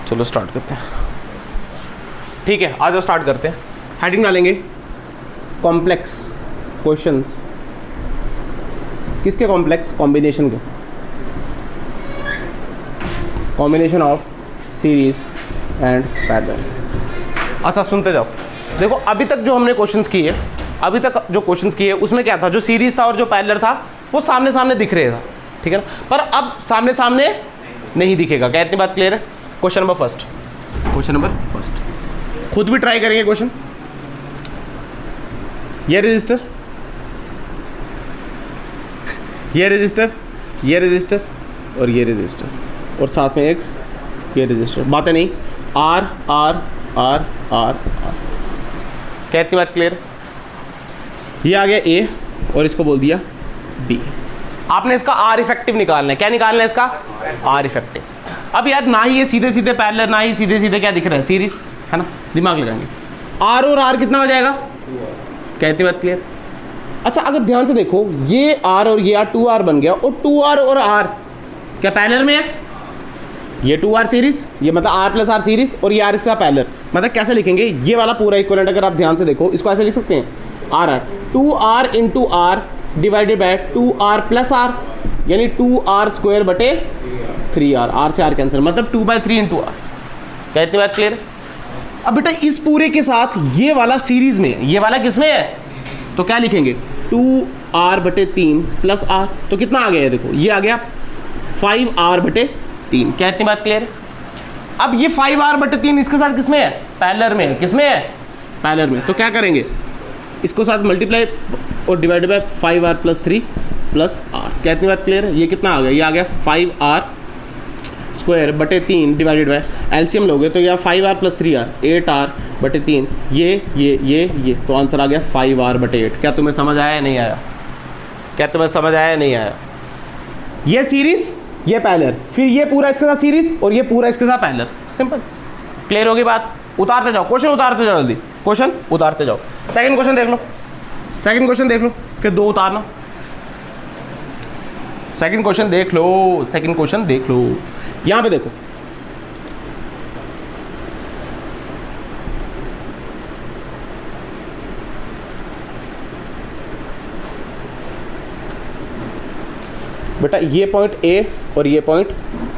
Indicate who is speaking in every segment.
Speaker 1: चलो स्टार्ट करते हैं। ठीक है, आज स्टार्ट करते हैं। हेडिंग डालेंगे कॉम्प्लेक्स क्वेश्चंस। किसके कॉम्प्लेक्स? कॉम्बिनेशन के, combination of series and parallel. अच्छा सुनते जाओ। देखो अभी तक जो हमने क्वेश्चंस किए, अभी तक जो क्वेश्चंस किए उसमें क्या था, जो सीरीज था और जो पैरेलल था वो सामने सामने दिख रहे था, ठीक है ना। पर अब सामने सामने नहीं दिखेगा। क्या इतनी बात क्लियर है? Question number first, question number first खुद भी ट्राई करेंगे क्वेश्चन। ये रजिस्टर, ये रजिस्टर, ये रजिस्टर और ये रजिस्टर और साथ में एक ये रजिस्टर। बातें नहीं, R R R R R. क्या इतनी बात क्लियर? ये आ गया ए और इसको बोल दिया बी। आपने इसका आर इफेक्टिव निकालना है। क्या निकालना है इसका? R effective. अब यार ना ही ये सीधे सीधे पैरेलल, ना ही सीधे सीधे क्या दिख रहा है, सीरीज, है ना। दिमाग लगाएंगे। आर और आर कितना हो जाएगा? क्या इतनी बात क्लियर? अच्छा अगर ध्यान से देखो, ये आर और ये आर 2R बन गया और 2R और आर क्या पैरेलल में है? ये 2R सीरीज, ये मतलब R प्लस आर सीरीज और ये आर इसका पैरेलल। मतलब कैसे लिखेंगे ये वाला पूरा इक्विवेलेंट? अगर आप ध्यान से देखो इसको ऐसे लिख सकते हैं, R R 2R into R divided by 2R plus R, यानी 2R स्क्वायर बटे 3R। आर से आर कैंसिल, मतलब 2/3 इंटू आर। क्या इतनी बात क्लियर? अब बेटा इस पूरे के साथ ये वाला सीरीज में, ये वाला किसमें है? तो क्या लिखेंगे? 2R बटे 3 प्लस आर। तो कितना आ गया है? देखो ये आ गया 5R बटे 3। क्या इतनी बात क्लियर है? अब ये 5R बटे 3 इसके साथ किसमें है? पैरेलल में है। किसमें है? पैरेलल में। तो क्या करेंगे? इसको साथ मल्टीप्लाई और divided by 5R plus 3 plus R. क्या इतनी बात क्लियर है? ये कितना आ गया? ये आ गया 5R स्क्वायर बटे 3 डिवाइडेड बाय, एलसीएम लोगे तो यह 5R प्लस 3R 8R बटे 3। ये तो आंसर आ गया 5R बटे 8। क्या तुम्हें समझ आया या नहीं आया? क्या तुम्हें समझ आया या नहीं आया? ये सीरीज, ये पैरेलल, फिर ये पूरा इसके साथ सीरीज और ये पूरा इसके साथ पैरेलल। सिंपल। क्लियर होगी बात? उतारते जाओ क्वेश्चन, उतारते जाओ जल्दी क्वेश्चन उतारते जाओ। सेकंड क्वेश्चन देख लो, सेकंड क्वेश्चन देख लो, फिर 2 उतारना। सेकंड क्वेश्चन देख लो, सेकंड क्वेश्चन देख लो। यहां पे देखो, बेटा ये पॉइंट ए और ये पॉइंट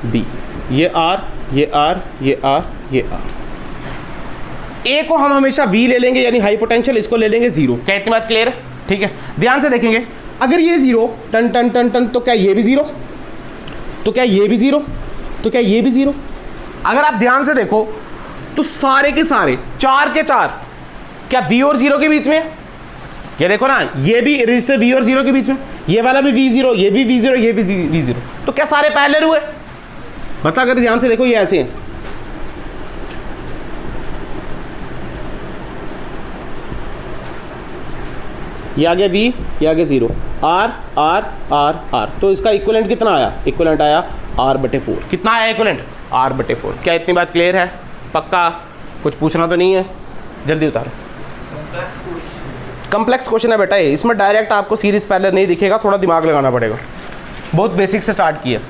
Speaker 1: बी, ये आर, ये आर, ये आर, ये आर। ए को हम हमेशा वी ले लेंगे यानी हाई पोटेंशियल, इसको ले लेंगे 0। क्या इतनी बात क्लियर है? ठीक है, ध्यान से देखेंगे। अगर ये 0 टन टन टन टन तो क्या ये भी 0? तो क्या ये भी 0? तो क्या ये भी 0? अगर आप ध्यान से देखो तो सारे के सारे 4 के 4 क्या V और 0 के बीच में? ये देखो ना, ये भी रजिस्टर V और 0 के बीच में, ये वाला भी V0, ये भी V0, ये भी V0। तो क्या सारे पैरेलल हुए? बता, अगर ध्यान से देखो ये ऐसे हैं। ये आ गया V, ये आ गया 0, R R R R। तो इसका इक्विवेलेंट कितना आया? इक्विवेलेंट आया R बटे 4। कितना आया इक्विवेलेंट? R बटे 4। क्या इतनी बात क्लियर है? पक्का? कुछ पूछना तो नहीं है? जल्दी उतारो। कम्प्लेक्स क्वेश्चन है बेटा ये, इसमें डायरेक्ट आपको सीरीज पैरेलल नहीं दिखेगा, थोड़ा दिमाग लगाना पड़ेगा। बहुत बेसिक से स्टार्ट किया।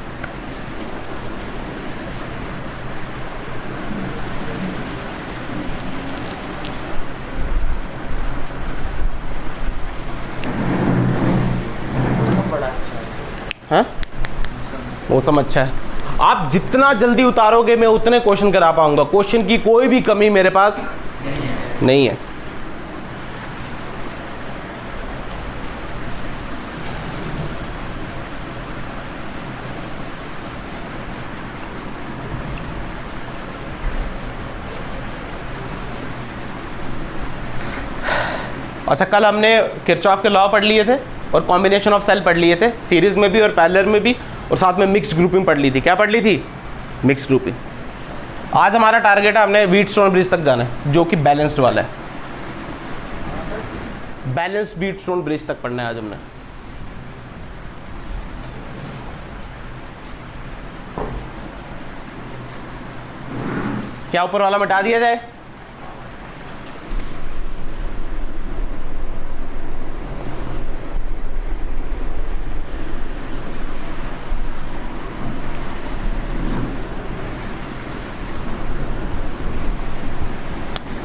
Speaker 1: हाँ, मौसम अच्छा है। आप जितना जल्दी उतारोगे मैं उतने क्वेश्चन करा पाऊंगा। क्वेश्चन की कोई भी कमी मेरे पास नहीं है। अच्छा, कल हमने किरचॉफ के लॉ पढ़ लिए थे और कॉम्बिनेशन ऑफ सेल पढ़ लिए थे, सीरीज में भी और पैरेलल में भी, और साथ में मिक्स्ड ग्रुपिंग पढ़ ली थी। क्या पढ़ ली थी? Mixed grouping. आज हमारा टारगेट है, हमने व्हीटस्टोन ब्रिज तक जाना है, जो कि बैलेंस्ड वाला है। बैलेंस्ड व्हीटस्टोन ब्रिज तक पढ़ना है आज हमने। क्या ऊपर वाला मिटा दिया जाए?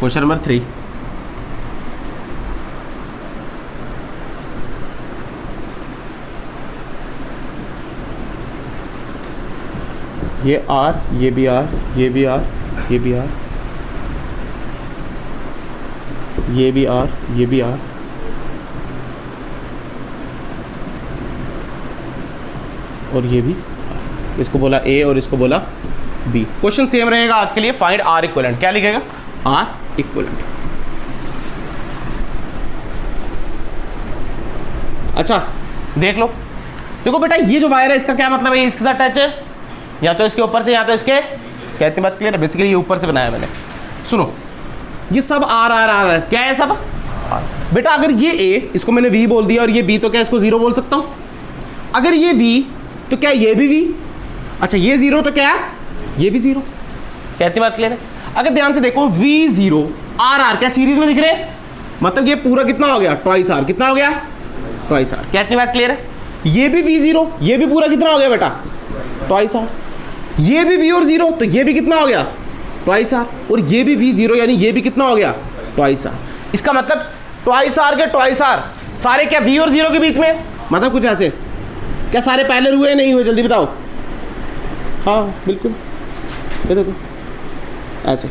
Speaker 1: क्वेश्चन नंबर 3, ये R, ये भी R, ये भी R, ये भी R, ये भी R, ये भी R, और ये भी R। इसको बोला A और इसको बोला B। क्वेश्चन सेम रहेगा आज के लिए, फाइंड R इक्विवेलेंट। क्या लिखेगा? R equivalent. अच्छा देख लो, देखो बेटा ये जो वायर है इसका क्या मतलब है? इसके साथ टच है, या तो इसके ऊपर से या तो इसके, कहते बात क्लियर है? बेसिकली ये ऊपर से बनाया मैंने। सुनो, ये सब आर आर आर है, क्या है सब? बेटा अगर ये ए, इसको मैंने वी बोल दिया, और ये बी, तो क्या इसको जीरो बोल सकता हूँ? अगर ये वी तो क्या ये भी वी? अच्छा ये जीरो तो क्या ये भी जीरो। कहती बात क्लियर है? अगर ध्यान से देखो, वी जीरो आर आर क्या सीरीज में दिख रहे हैं? मतलब ये पूरा कितना हो गया? Twice R. कितना हो गया? Twice R. कहती बात क्लियर है? ये भी वी जीरो, ये भी पूरा कितना हो गया बेटा? Twice R. ये भी वी और जीरो, तो ये भी कितना हो गया? Twice R. और ये भी वी जीरो, यानी ये भी कितना हो गया? Twice R. इसका मतलब ट्वाइस आर के ट्वाइस आर सारे क्या वी और जीरो के बीच में? मतलब कुछ ऐसे। क्या सारे पैरेलल हुए नहीं हुए? जल्दी बताओ। हाँ बिल्कुल, ये देखो ऐसे।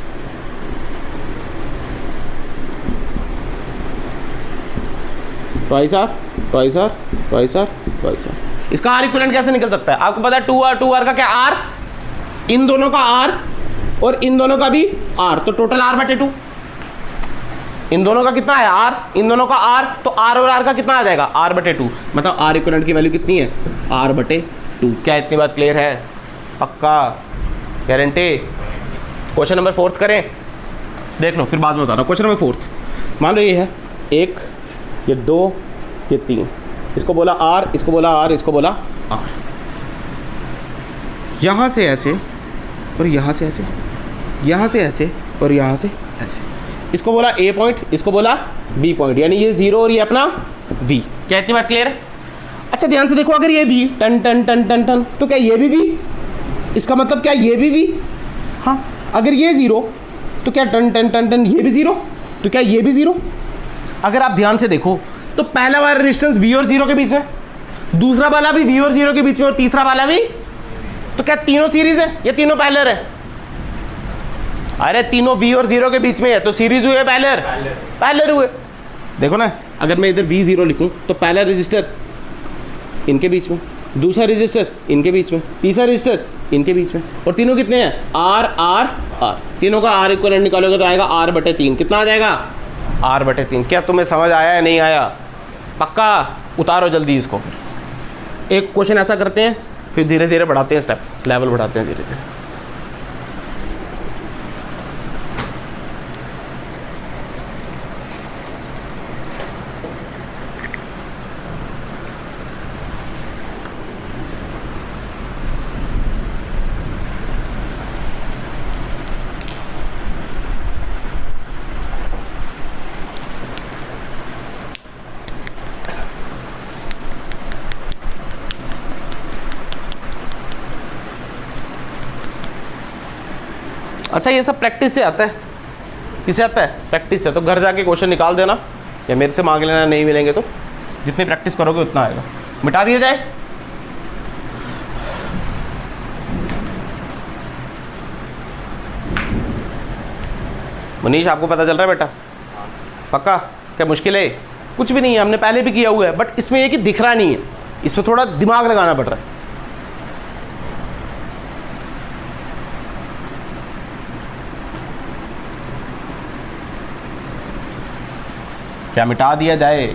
Speaker 1: Twice R, twice R, twice R, twice R. इसका आर इक्विवेलेंट कैसे निकल सकता है? आपको पता है 2R, 2R का क्या? आर, इन दोनों का आर और इन दोनों का भी आर, तो टोटल आर बटे 2। इन दोनों का कितना है? आर, इन दोनों का आर, तो आर और आर का कितना आ जाएगा? आर बटे 2। मतलब आर इक्विवेलेंट की वैल्यू कितनी है? आर बटे 2। क्या इतनी बात क्लियर है? पक्का, गारंटी? क्वेश्चन नंबर 4 करें? देख लो फिर बाद में बता रहा हूँ। क्वेश्चन नंबर 4 मान लो ये है 1, ये 2, ये 3। इसको बोला आर, इसको बोला आर, इसको बोला आर। यहाँ से ऐसे और यहाँ से ऐसे, यहाँ से ऐसे और यहाँ से ऐसे। इसको बोला ए पॉइंट, इसको बोला बी पॉइंट, यानी ये 0 और ये अपना वी। क्या इतनी बात क्लियर है? अच्छा ध्यान से देखो, अगर ये वी टन टन टन टन टन, तो क्या ये भी वी? इसका मतलब क्या ये भी वी? हाँ। अगर ये 0 तो क्या टन टन टन टन ये भी 0? तो क्या ये भी 0? अगर आप ध्यान से देखो तो पहला वाला रेजिस्टेंस वी और 0 के बीच में, दूसरा वाला भी वी और 0 के बीच में, और तीसरा वाला भी। तो क्या तीनों सीरीज है? ये तीनों पैरेलल है? अरे तीनों वी और 0 के बीच में है, तो सीरीज हुए पैरेलल? पैरेलल हुए। देखो ना, अगर मैं इधर V0 लिखूं तो पहला रजिस्टर इनके बीच में, दूसरा रजिस्टर इनके बीच में, तीसरा रजिस्टर इनके बीच में, और तीनों कितने हैं? R R R। तीनों का R इक्विवेलेंट निकालोगे तो आएगा R बटे 3। कितना आ जाएगा? R बटे 3। क्या तुम्हें समझ आया या नहीं आया? पक्का? उतारो जल्दी इसको। एक क्वेश्चन ऐसा करते हैं, फिर धीरे धीरे बढ़ाते हैं, स्टेप लेवल बढ़ाते हैं धीरे धीरे। अच्छा ये सब प्रैक्टिस से आता है। किसे आता है? प्रैक्टिस से। तो घर जाके क्वेश्चन निकाल देना या मेरे से मांग लेना, नहीं मिलेंगे तो। जितनी प्रैक्टिस करोगे उतना आएगा। मिटा दिया जाए। मनीष आपको पता चल रहा है बेटा? पक्का? क्या मुश्किल है? कुछ भी नहीं है, हमने पहले भी किया हुआ है, बट इसमें ये कि दिख रहा नहीं है, इस पर थोड़ा दिमाग लगाना पड़ रहा है। क्या मिटा दिया जाए?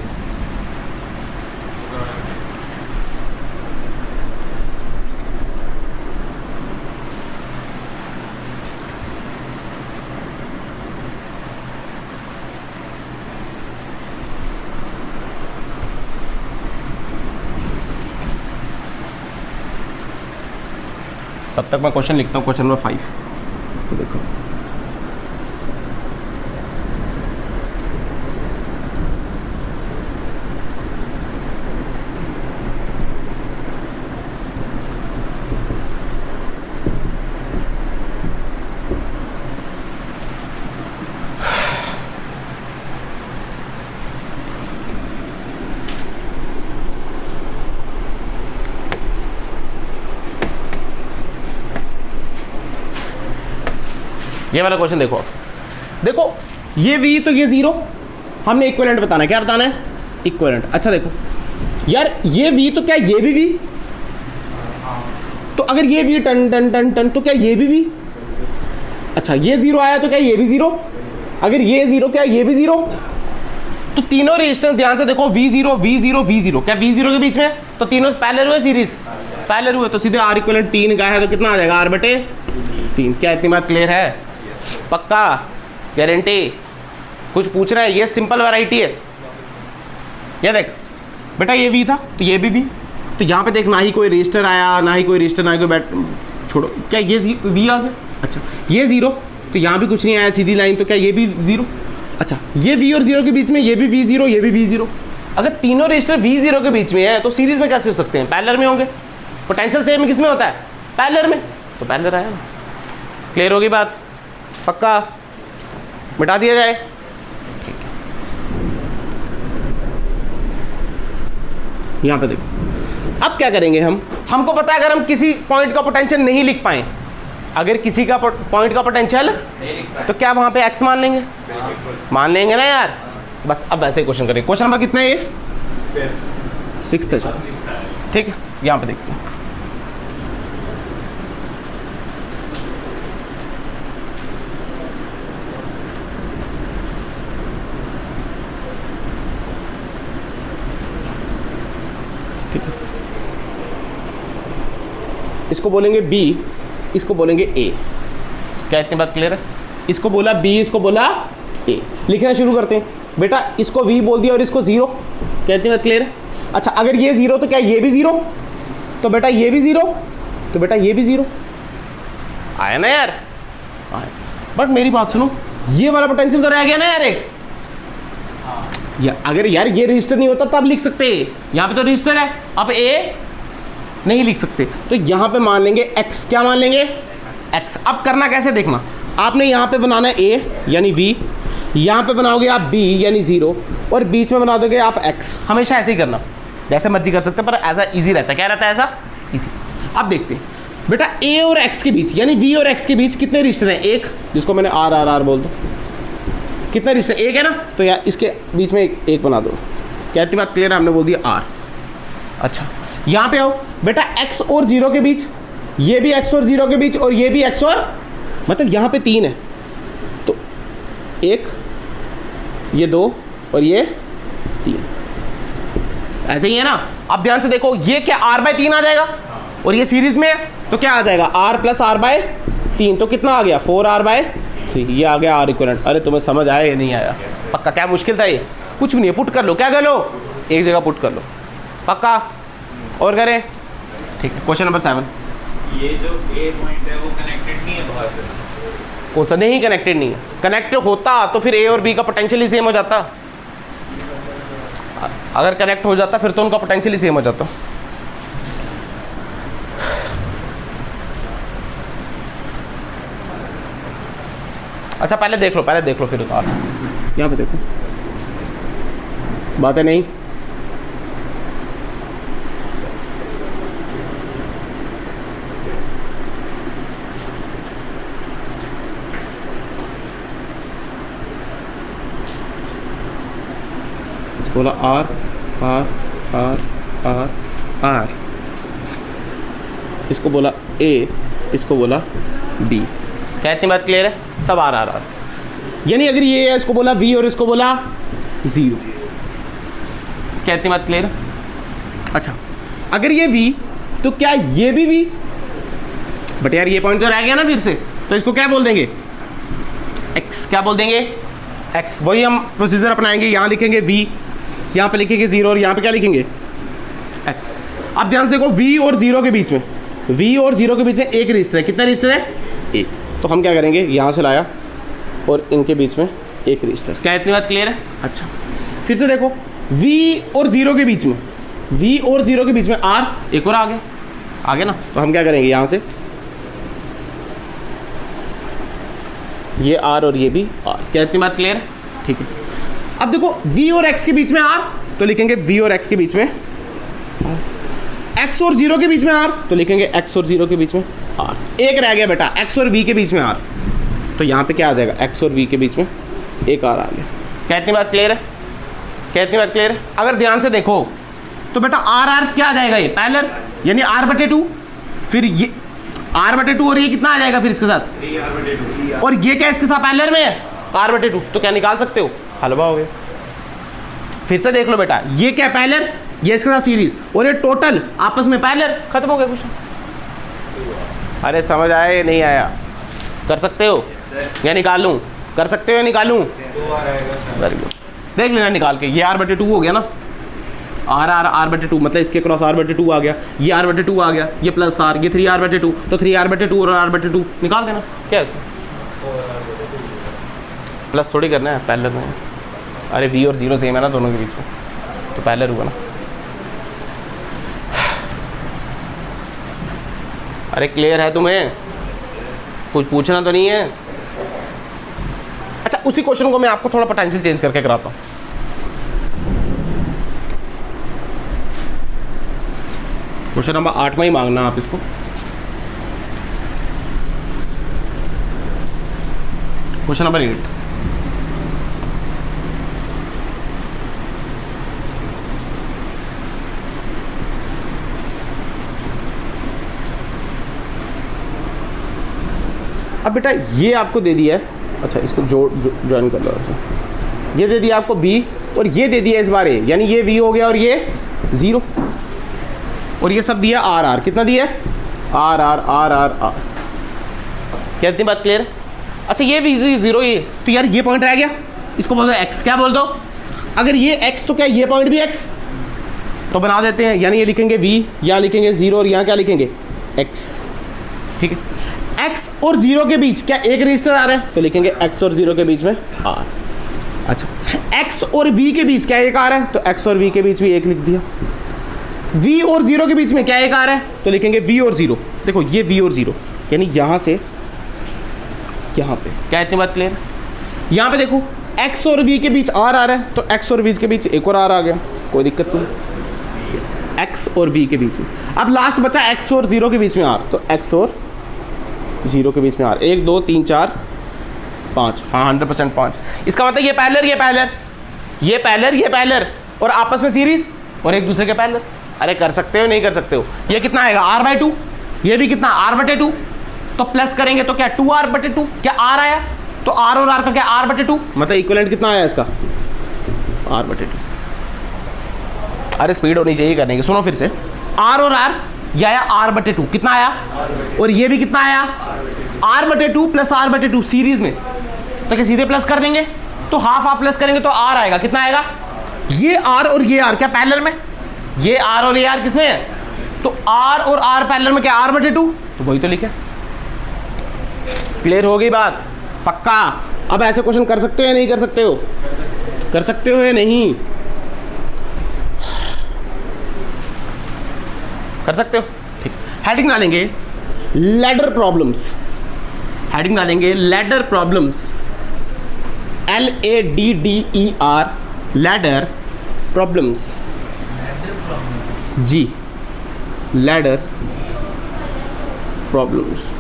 Speaker 1: तब तक मैं क्वेश्चन लिखता हूँ, क्वेश्चन नंबर 5। तो देखो, ये वाला क्वेश्चन देखो, देखो ये v तो ये 0, हमने इक्विवेलेंट बताना है। क्या बताना है? इक्विवेलेंट। अच्छा देखो यार ये v तो क्या ये भी v, तो अगर ये v टन टन टन टन तो क्या ये भी v? अच्छा ये 0 आया तो क्या ये भी 0? अगर ये 0 क्या ये भी 0? तो तीनों रेजिस्टेंस ध्यान से देखो v0 v0 v0, क्या v0 के बीच में? तो तीनों पैरेलल हुए, सीरीज पैरेलल हुए, तो सीधे R इक्विवेलेंट 3 का है तो कितना आ जाएगा? R/3। क्या इतनी बात क्लियर है? पक्का? गारंटी? कुछ पूछ रहा है? ये सिंपल वैरायटी है। ये देख बेटा ये v था तो ये भी v, तो यहाँ पे देख ना ही कोई रजिस्टर आया, ना ही कोई रजिस्टर, ना ही कोई बैट, छोड़ो, क्या ये v आ गया? अच्छा ये 0 तो यहाँ भी कुछ नहीं आया, सीधी लाइन, तो क्या ये भी 0? अच्छा ये v और 0 के बीच में ये भी v0, ये भी v0। अगर तीनों रजिस्टर v0 के बीच में है तो सीरीज में कैसे हो सकते हैं? पैरेलल में होंगे। पोटेंशियल सेम किस में होता है? पैरेलल में, तो पैरेलल आया ना। क्लियर होगी बात? पक्का? मिटा दिया जाए? ठीक है, यहाँ पे देखो अब क्या करेंगे हम, हमको पता है अगर हम किसी पॉइंट का पोटेंशियल नहीं लिख पाए, अगर किसी का पॉइंट का पोटेंशियल तो क्या वहां पे x मान लेंगे? मान लेंगे ना यार। बस अब ऐसे क्वेश्चन करेंगे। क्वेश्चन नंबर कितना है ये? 6 है। चलो ठीक है, यहाँ पे देखते हैं। इसको बोलेंगे B, इसको बोलेंगे A। क्या इतनी बात क्लियर है? इसको बोला B, इसको बोला A। लिखना शुरू करते हैं। बेटा इसको V बोल दिया और इसको 0। क्या इतनी बात क्लियर है? अच्छा अगर ये 0 तो क्या ये भी 0? तो बेटा ये भी 0, तो बेटा ये भी 0 आया ना यार? आया। बट मेरी बात सुनो, ये वाला पोटेंशियल तो रह गया ना यार एक। अगर यार ये रजिस्टर नहीं होता तब लिख सकते, यहाँ पे तो रजिस्टर है, अब A नहीं लिख सकते, तो यहाँ पे मान लेंगे x। क्या मान लेंगे? x। अब करना कैसे देखना, आपने यहाँ पे बनाना है a यानी v, यहाँ पे बनाओगे आप b यानी 0, और बीच में बना दोगे आप x। हमेशा ऐसे ही करना, जैसे मर्जी कर सकते हैं, पर ऐसा इजी रहता है। क्या रहता है? ऐसा इजी। अब देखते हैं बेटा a और x के बीच यानी v और x के बीच कितने रजिस्टर हैं? एक, जिसको मैंने r r r बोल दो। कितने रजिस्टर? एक है ना, तो यार इसके बीच में एक बना दो। क्या इतनी बात क्लियर है? हमने बोल दिया r। अच्छा यहाँ पे आओ बेटा, x और 0 के बीच, ये भी x और 0 के बीच, और ये भी x और, मतलब यहाँ पे 3 है, तो 1, ये 2 और ये 3, ऐसे ही है ना। अब ध्यान से देखो, ये क्या r/3 आ जाएगा, और ये सीरीज में है तो क्या आ जाएगा? r + r/3, तो कितना आ गया? 4r/3। ये आ गया R इक्विवेलेंट। अरे तुम्हें समझ आया या नहीं आया? पक्का? क्या मुश्किल था ये? कुछ भी नहीं है, पुट कर लो। क्या कर लो? एक जगह पुट कर लो। पक्का? और करें? ठीक है, क्वेश्चन नंबर 7।
Speaker 2: ये जो A पॉइंट है वो कनेक्टेड नहीं है बाहर से?
Speaker 1: कौन सा नहीं? कनेक्टेड नहीं है। कनेक्टेड होता तो फिर A और B का पोटेंशियल ही सेम हो जाता। अगर कनेक्ट हो जाता फिर तो उनका पोटेंशियल ही सेम हो जाता। अच्छा पहले देख लो, फिर उतार। यहाँ पे देखो, बातें नहीं। बोला R R R R R, इसको बोला A, इसको बोला B। क्या इतनी बात क्लियर है? सब R R R, यानी अगर ये है इसको बोला V और इसको बोला 0। क्या इतनी बात क्लियर है? अच्छा अगर ये V तो क्या ये भी V? बट यार ये पॉइंट तो रह गया ना फिर से, तो इसको क्या बोल देंगे? X। क्या बोल देंगे? X। वही हम प्रोसीजर अपनाएंगे। यहाँ लिखेंगे V, यहाँ पे लिखेंगे 0, और यहाँ पे क्या लिखेंगे? x। अब ध्यान से देखो, v और 0 के बीच में, v और 0 के बीच में एक रजिस्टर है। कितना रजिस्टर है? एक। तो हम क्या करेंगे, यहाँ से लाया और इनके बीच में एक रजिस्टर। क्या इतनी बात क्लियर है? अच्छा फिर से देखो, v और 0 के बीच में, v और 0 के बीच में r, एक और आ गया ना। तो हम क्या करेंगे, यहाँ से ये r और ये भी r। क्या इतनी बात क्लियर है? ठीक है। अब देखो v और x के बीच में r, तो लिखेंगे v और x के बीच में, x और 0 के बीच में r, तो लिखेंगे x और 0 के बीच में r। एक रह गया बेटा, x और v के बीच में r। तो यहाँ पे क्या आ जाएगा, x और v के बीच में एक r आ गया। क्या इतनी बात क्लियर है? क्या इतनी बात क्लियर है? अगर ध्यान से देखो तो बेटा r क्या आ जाएगा, ये पैरेलल यानी r/2, फिर ये r/2 और ये कितना आ जाएगा फिर इसके साथ
Speaker 2: 3r/2
Speaker 1: और ये क्या इसके साथ पैरेलल में है r/2, तो क्या निकाल सकते हो, हलवा हो गया। फिर से देख लो बेटा, ये क्या पैरेलल, ये इसके साथ सीरीज और ये टोटल आपस में पैरेलल, खत्म हो गया क्वेश्चन। अरे समझ आया या नहीं आया? कर सकते हो या निकालूं? कर सकते हो या निकालूं?
Speaker 2: 2r आएगा सर।
Speaker 1: वेरी गुड, देख लेना निकाल के। ये r/2 हो गया ना, r/2 मतलब इसके क्रॉस r/2 आ गया, ये r/2 आ गया, ये प्लस r, ये 3r/2, तो 3r/2 और r/2 निकाल देना। क्या है इसमें प्लस थोड़ी करना है, पैरेलल में। अरे v और 0 सेम है ना दोनों के बीच में, तो पैरेलल हुआ ना। अरे क्लियर है तुम्हें? कुछ पूछना तो नहीं है? अच्छा, उसी क्वेश्चन को मैं आपको थोड़ा पोटेंशियल चेंज करके कराता हूँ। क्वेश्चन नंबर 8 में ही मांगना आप इसको। क्वेश्चन नंबर 8, अब बेटा ये आपको दे दिया है, अच्छा इसको ज्वाइन कर लो ऐसे। ये दे दिया आपको b और ये दे दिया इस बार a, यानी ये v हो गया और ये 0 और ये सब दिया r। कितना दिया है? r। क्या इतनी बात क्लियर है? अच्छा ये v 0 ये, तो यार ये पॉइंट रह गया, इसको बोल दो x। क्या बोल दो? अगर ये x तो क्या ये पॉइंट भी x, तो बना देते हैं, यानी ये लिखेंगे v, यहाँ लिखेंगे 0 और यहाँ क्या लिखेंगे x। ठीक है, x और 0 के बीच क्या एक रजिस्टर आ रहा है, तो लिखेंगे x और 0 के बीच में r। अच्छा, x और v के बीच क्या एक आ रहा है, तो x और v के बीच भी एक लिख दिया। v और 0 के बीच में क्या एक आ रहा है, तो लिखेंगे v और 0। देखो ये v और 0 यानी यहाँ से यहाँ पे। क्या इतनी बात क्लियर है? यहाँ पे देखो x और v के बीच r आ रहा है, तो x और v के बीच एक और r आ गया, कोई दिक्कत नहीं। x और v के बीच में अब लास्ट बचा x और 0 के बीच में r, तो x और 0 के बीच में r 1 2 3 4 5, हाँ 100% 5। इसका मतलब ये पैरेलल ये पैरेलल, ये पैरेलल ये पैरेलल और आपस में सीरीज और एक दूसरे के पैरेलल। अरे कर सकते हो नहीं कर सकते हो? ये कितना आएगा r/2, ये भी कितना r/2, तो प्लस करेंगे तो क्या 2r/2, क्या r आया, तो r और r का क्या r/2, मतलब इक्विवेलेंट कितना आया इसका r/2। अरे स्पीड होनी चाहिए करने की, सुनो फिर से, r और r ये आया r/2, कितना आया, और ये भी कितना आया r/2 प्लस r/2 सीरीज में, तो क्या सीधे प्लस कर देंगे, तो हाफ प्लस करेंगे तो r आएगा, कितना आएगा, ये r और ये r क्या पैरेलल में, ये r और ये r किसमें है, तो r और r पैरेलल में क्या r/2, तो वही तो लिखा। क्लियर हो गई बात? पक्का? अब ऐसे क्वेश्चन कर सकते हो या नहीं कर सकते हो? कर सकते हो या नहीं कर सकते हो? ठीक, हेडिंग डालेंगे लैडर प्रॉब्लम्स, हेडिंग डालेंगे ladder problems, LADDER, ladder problems जी, लैडर प्रॉब्लम्स।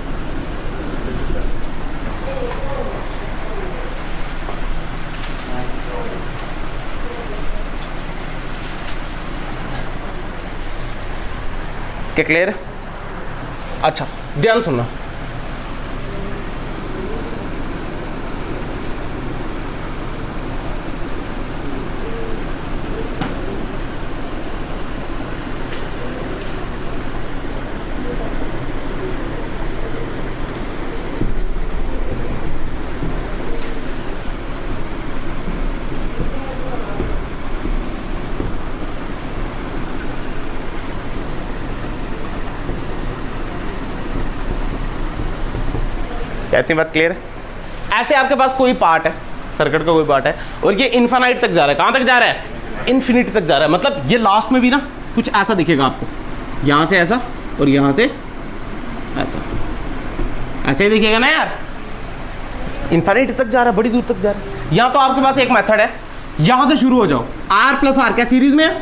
Speaker 1: क्या क्लियर है? अच्छा ध्यान सुनना, क्या इतनी बात क्लियर है? ऐसे आपके पास कोई पार्ट है, सर्किट का कोई पार्ट है और ये इन्फिनिट तक जा रहा है। कहाँ तक जा रहा है? इन्फिनिटी तक जा रहा है। मतलब ये लास्ट में भी ना कुछ ऐसा दिखेगा आपको, यहाँ से ऐसा और यहाँ से ऐसा, ऐसे ही दिखेगा ना यार। इन्फिनिटी तक जा रहा है, बड़ी दूर तक जा रहा है। यहाँ तो आपके पास एक मेथड है, यहाँ से शुरू हो जाओ, r प्लस आर क्या सीरीज में है,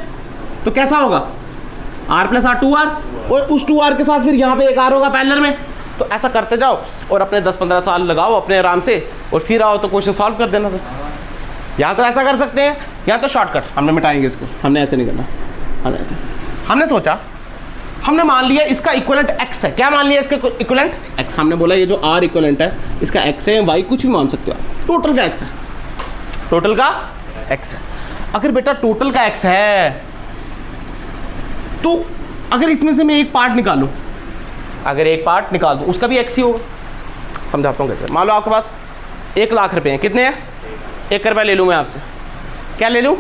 Speaker 1: तो कैसा होगा r प्लस आर 2r, और उस 2r के साथ फिर यहाँ पे एक r होगा पैरेलल में, तो ऐसा करते जाओ और अपने 10-15 साल लगाओ अपने आराम से और फिर आओ तो क्वेश्चन सॉल्व कर देना। तो या तो ऐसा कर सकते हैं या तो शॉर्टकट हमने मिटाएंगे इसको, हमने ऐसे नहीं करना, हमने ऐसे, हमने सोचा, हमने मान लिया इसका इक्विवेलेंट x है। क्या मान लिया इसका इक्विवेलेंट x? हमने बोला ये जो r इक्विवेलेंट है इसका x है, y कुछ भी मान सकते हो, टोटल का x है, टोटल का x है। अगर बेटा टोटल का x है तो अगर इसमें से मैं एक पार्ट निकालूं, अगर एक पार्ट निकाल दूं उसका भी x ही होगा। समझाता हूँ कैसे। मान लो आपके पास 1 लाख रुपए हैं, कितने हैं? 1 रुपया ले लूँ मैं आपसे, क्या ले लूँ?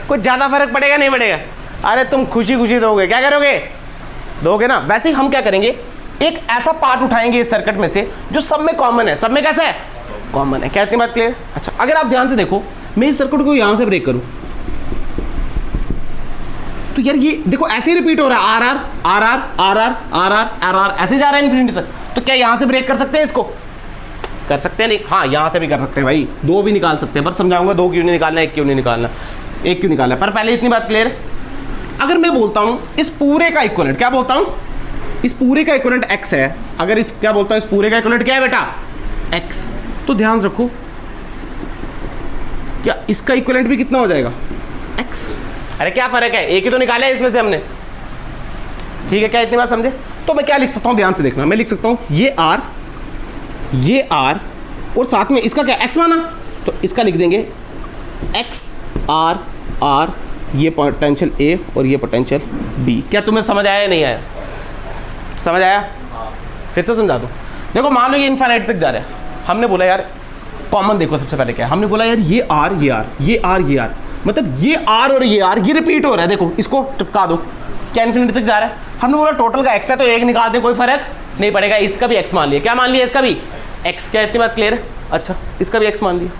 Speaker 1: कुछ ज़्यादा फर्क पड़ेगा नहीं पड़ेगा? अरे तुम खुशी खुशी दोगे, क्या करोगे? दोगे ना। वैसे ही हम क्या करेंगे, एक ऐसा पार्ट उठाएंगे इस सर्किट में से जो सब में कॉमन है, सब में कैसा है? कॉमन है। क्या इतनी बात क्लियर? अच्छा, अगर आप ध्यान से देखो, मैं इस सर्किट को यहां से ब्रेक करूं तो यार ये देखो ऐसे ही रिपीट हो रहा है, R R R R R R R R R R ऐसे जा रहा है इन्फिनिटी तक। तो क्या यहां से ब्रेक कर सकते हैं इसको? कर सकते हैं नहीं? हाँ, यहां से भी कर सकते हैं भाई, 2 भी निकाल सकते हैं, पर समझाऊंगा 2 क्यों नहीं निकालना, 1 क्यों नहीं निकालना, 1 क्यों निकालना। पर पहले इतनी बात क्लियर है, अगर मैं बोलता हूं इस पूरे का इक्विवेलेंट, क्या बोलता हूं, इस पूरे का इक्विवेलेंट x है, अगर इस क्या बोलता हूं इस पूरे का इक्विवेलेंट क्या है बेटा? x, तो ध्यान रखो क्या इसका इक्विवेलेंट भी कितना हो जाएगा? x। अरे क्या फर्क है, एक ही तो निकाला है इसमें से हमने, ठीक है? क्या इतनी बात समझे? तो मैं क्या लिख सकता हूं, ध्यान से देखना, मैं लिख सकता हूं ये r और साथ में इसका क्या x माना, तो इसका लिख देंगे x r r, ये पोटेंशियल A और ये पोटेंशियल B। क्या तुम्हें समझ आया या नहीं आया? समझ आया? फिर से समझा दूँ। देखो मान लो ये इनफाइनाइट तक जा रहा है, हमने बोला यार कॉमन देखो सबसे पहले क्या है, हमने बोला यार ये R ये R ये R ये R, मतलब ये R और ये R ये रिपीट हो रहा है, देखो इसको चिपका दो, क्या इन्फिनिटी तक जा रहा है। हमने बोला टोटल का x है तो 1 निकाल दे, कोई फर्क नहीं पड़ेगा। इसका भी x मान लिया, क्या मान लिया? इसका भी x। क्या इतनी बात क्लियर है? अच्छा, इसका भी x मान लिया,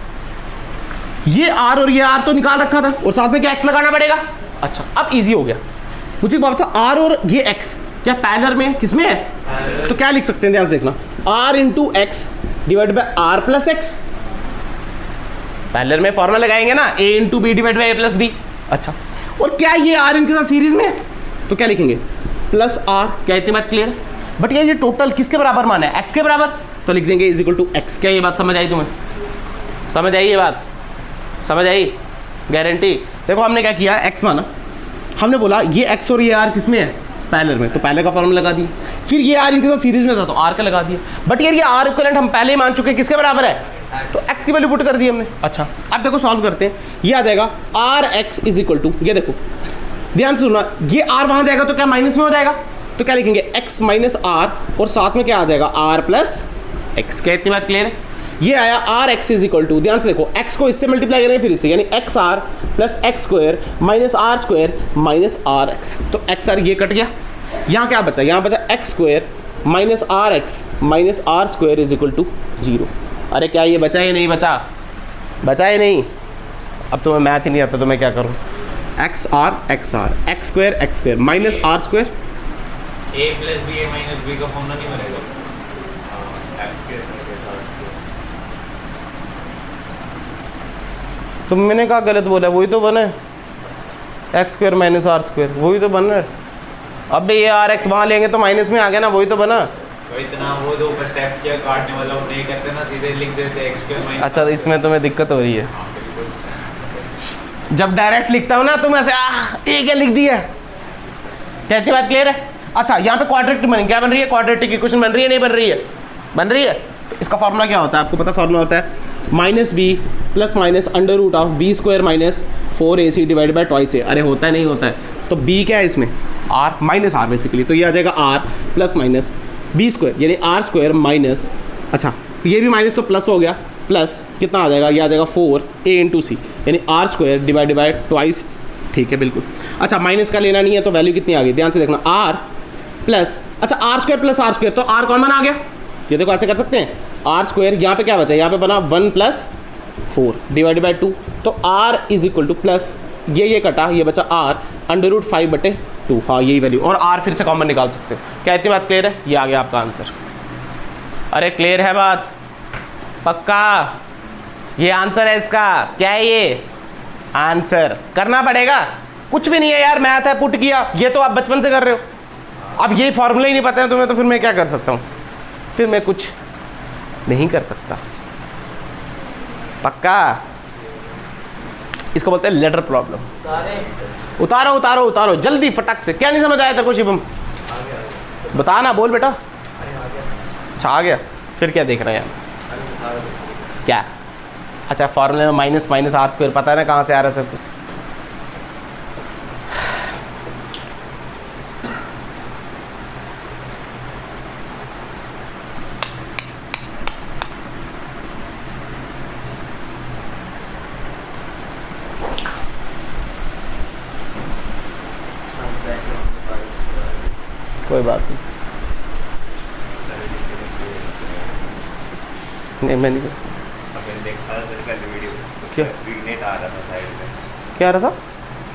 Speaker 1: ये r और ये r तो निकाल रखा था और साथ में क्या x लगाना पड़ेगा। अच्छा, अब इजी हो गया। मुझे बात था r और ये x क्या पैरेलल में किसमें है? तो क्या लिख सकते हैं, ध्यान से देखना, r into X divide by r plus X. Parallel में फॉर्मूला लगाएंगे ना, a into B divide by a plus B. अच्छा, और क्या ये r इनके साथ सीरीज में है, तो क्या लिखेंगे? Plus r। क्या इतनी बात क्लियर है? बट ये टोटल किसके बराबर माना है? x के बराबर, तो लिख देंगे इज इक्वल टू x। क्या ये बात समझ आई तुम्हें? समझ आई ये बात? समझ आई? गारंटी। देखो हमने क्या किया, x माना, हमने बोला ये x और ये r किस में है? पैरेलल में, तो पहले का फॉर्मूला लगा दिया, फिर ये r इनके साथ सीरीज में था तो r का लगा दिया। बट यार ये r इक्विवेलेंट हम पहले ही मान चुके हैं किसके बराबर है, तो x की वैल्यू पुट कर दी हमने। अच्छा, अब देखो सॉल्व करते हैं, ये आ जाएगा rx इज इक्वल टू, ये देखो ध्यान से सुनना, ये r वहां जाएगा तो क्या माइनस में हो जाएगा, तो क्या लिखेंगे x माइनस r और साथ में क्या आ जाएगा r प्लस x। क्या इतनी बात क्लियर है? ये आया R X is equal to, ध्यान से देखो x को इससे मल्टीप्लाई करेंगे फिर इससे, यानी x r plus x square minus r square minus r x. तो एक्स आर ये कट गया, यहाँ क्या बचा, यहाँ बचा x square minus r x minus r square is equal to 0। अरे क्या ये बचा या नहीं बचा? बचा या नहीं? अब तुम्हें मैथ ही नहीं आता तो मैं क्या करूँ, x r x square minus r square,
Speaker 2: a plus b a minus b का फॉर्मूला नहीं बनेगा?
Speaker 1: तो मैंने कहा गलत बोला, वही तो बना है, x square minus r square, वही तो बना है। अब ये आर एक्स वहाँ लेंगे तो माइनस में आ गया ना, वही तो बना।
Speaker 2: तो इतना वो जो ऊपर स्टेप किया काटने वाला वो नहीं करते ना, सीधे लिख देते एक्स स्क्वायर माइनस।
Speaker 1: अच्छा, तो इसमें तुम्हें दिक्कत हो रही है, जब डायरेक्ट लिखता हूँ ना तुम ऐसे ये क्या लिख दिया। कहती बात क्लियर है? अच्छा, यहाँ पे क्वाड्रेटिक बन, क्या बन रही है, क्वाड्रेटिक इक्वेशन बन रही है, नहीं बन रही है? बन रही है। तो इसका फॉर्मूला क्या होता है आपको पता? फॉर्मूला होता है minus B plus minus under root of B square minus 4ac divide by twice A. अरे होता है नहीं होता है, तो b क्या है इसमें, r माइनस आर बेसिकली, तो ये आ जाएगा r plus minus b square यानी आर स्क्वायर माइनस, अच्छा ये भी माइनस तो प्लस हो गया, प्लस कितना आ जाएगा, ये आ जाएगा 4a इंटू सी यानी r square divide by twice. ठीक है बिल्कुल। अच्छा, माइनस का लेना नहीं है तो वैल्यू कितनी आ गई, ध्यान से देखना, r प्लस, अच्छा r square plus r square, तो r कॉमन आ गया, ये देखो ऐसे कर सकते हैं, आर स्क्वायर यहाँ पे क्या बचा, यहाँ पे बना 1 प्लस 4 डिवाइड बाई 2, तो r is equal two plus ये कटा, ये बचा r अंडर रूट 5/2। हाँ यही वैल्यू, और r फिर से कॉमन निकाल सकते हो। क्या इतनी बात क्लियर है? ये आ गया आपका आंसर। अरे क्लियर है बात? पक्का ये आंसर है इसका? क्या है ये आंसर? करना पड़ेगा, कुछ भी नहीं है यार, मैथ है, पुट किया, ये तो आप बचपन से कर रहे हो। अब ये फॉर्मूला ही नहीं पता है तुम्हें तो फिर मैं क्या कर सकता हूँ? फिर मैं कुछ नहीं कर सकता। पक्का? इसको बोलते हैं लेटर प्रॉब्लम। उतारो उतारो उतारो जल्दी फटक से। क्या नहीं समझ आया तेरे को शिवम? बता ना, बोल बेटा। अच्छा आ गया। फिर क्या देख रहे हैं क्या? अच्छा फॉर्मूले में माइनस माइनस आर स्क्वायर, पता है ना कहाँ से आ रहा है सब कुछ। कोई बात नहीं। नहीं मैं नहीं
Speaker 2: मैंने देखा था तेरे कल वीडियो।
Speaker 1: क्या?
Speaker 2: विगनेट आ रहा था साइड में।
Speaker 1: क्या आ रहा था?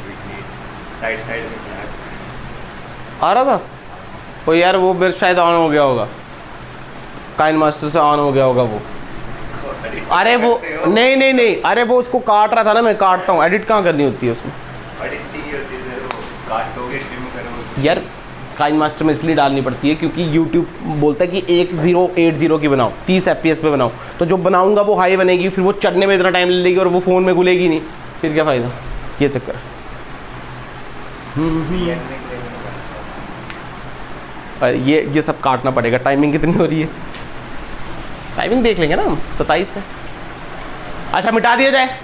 Speaker 2: विगनेट साइड साइड में
Speaker 1: आ रहा था वो यार, वो मेरे शायद ऑन हो गया होगा, काइन मास्टर से ऑन हो गया होगा वो। अरे वो नहीं नहीं नहीं, अरे वो उसको काट रहा था ना, मैं काटता हूँ। एडिट कहाँ करनी होती है उसमें?
Speaker 2: एडिट नहीं होती है, काटोगे ट्रिम करोगे
Speaker 1: यार काइन मास्टर में इसलिए डालनी पड़ती है क्योंकि YouTube बोलता है कि 1080 की बनाओ, 30 FPS पे बनाओ। तो जो बनाऊंगा वो हाई बनेगी, फिर वो चढ़ने में इतना टाइम ले लेगी और वो फ़ोन में खुलेगी नहीं, फिर क्या फ़ायदा? ये चक्कर है। ये सब काटना पड़ेगा। टाइमिंग कितनी हो रही है? टाइमिंग देख लेंगे ना हम, 27 है। अच्छा मिटा दिया जाए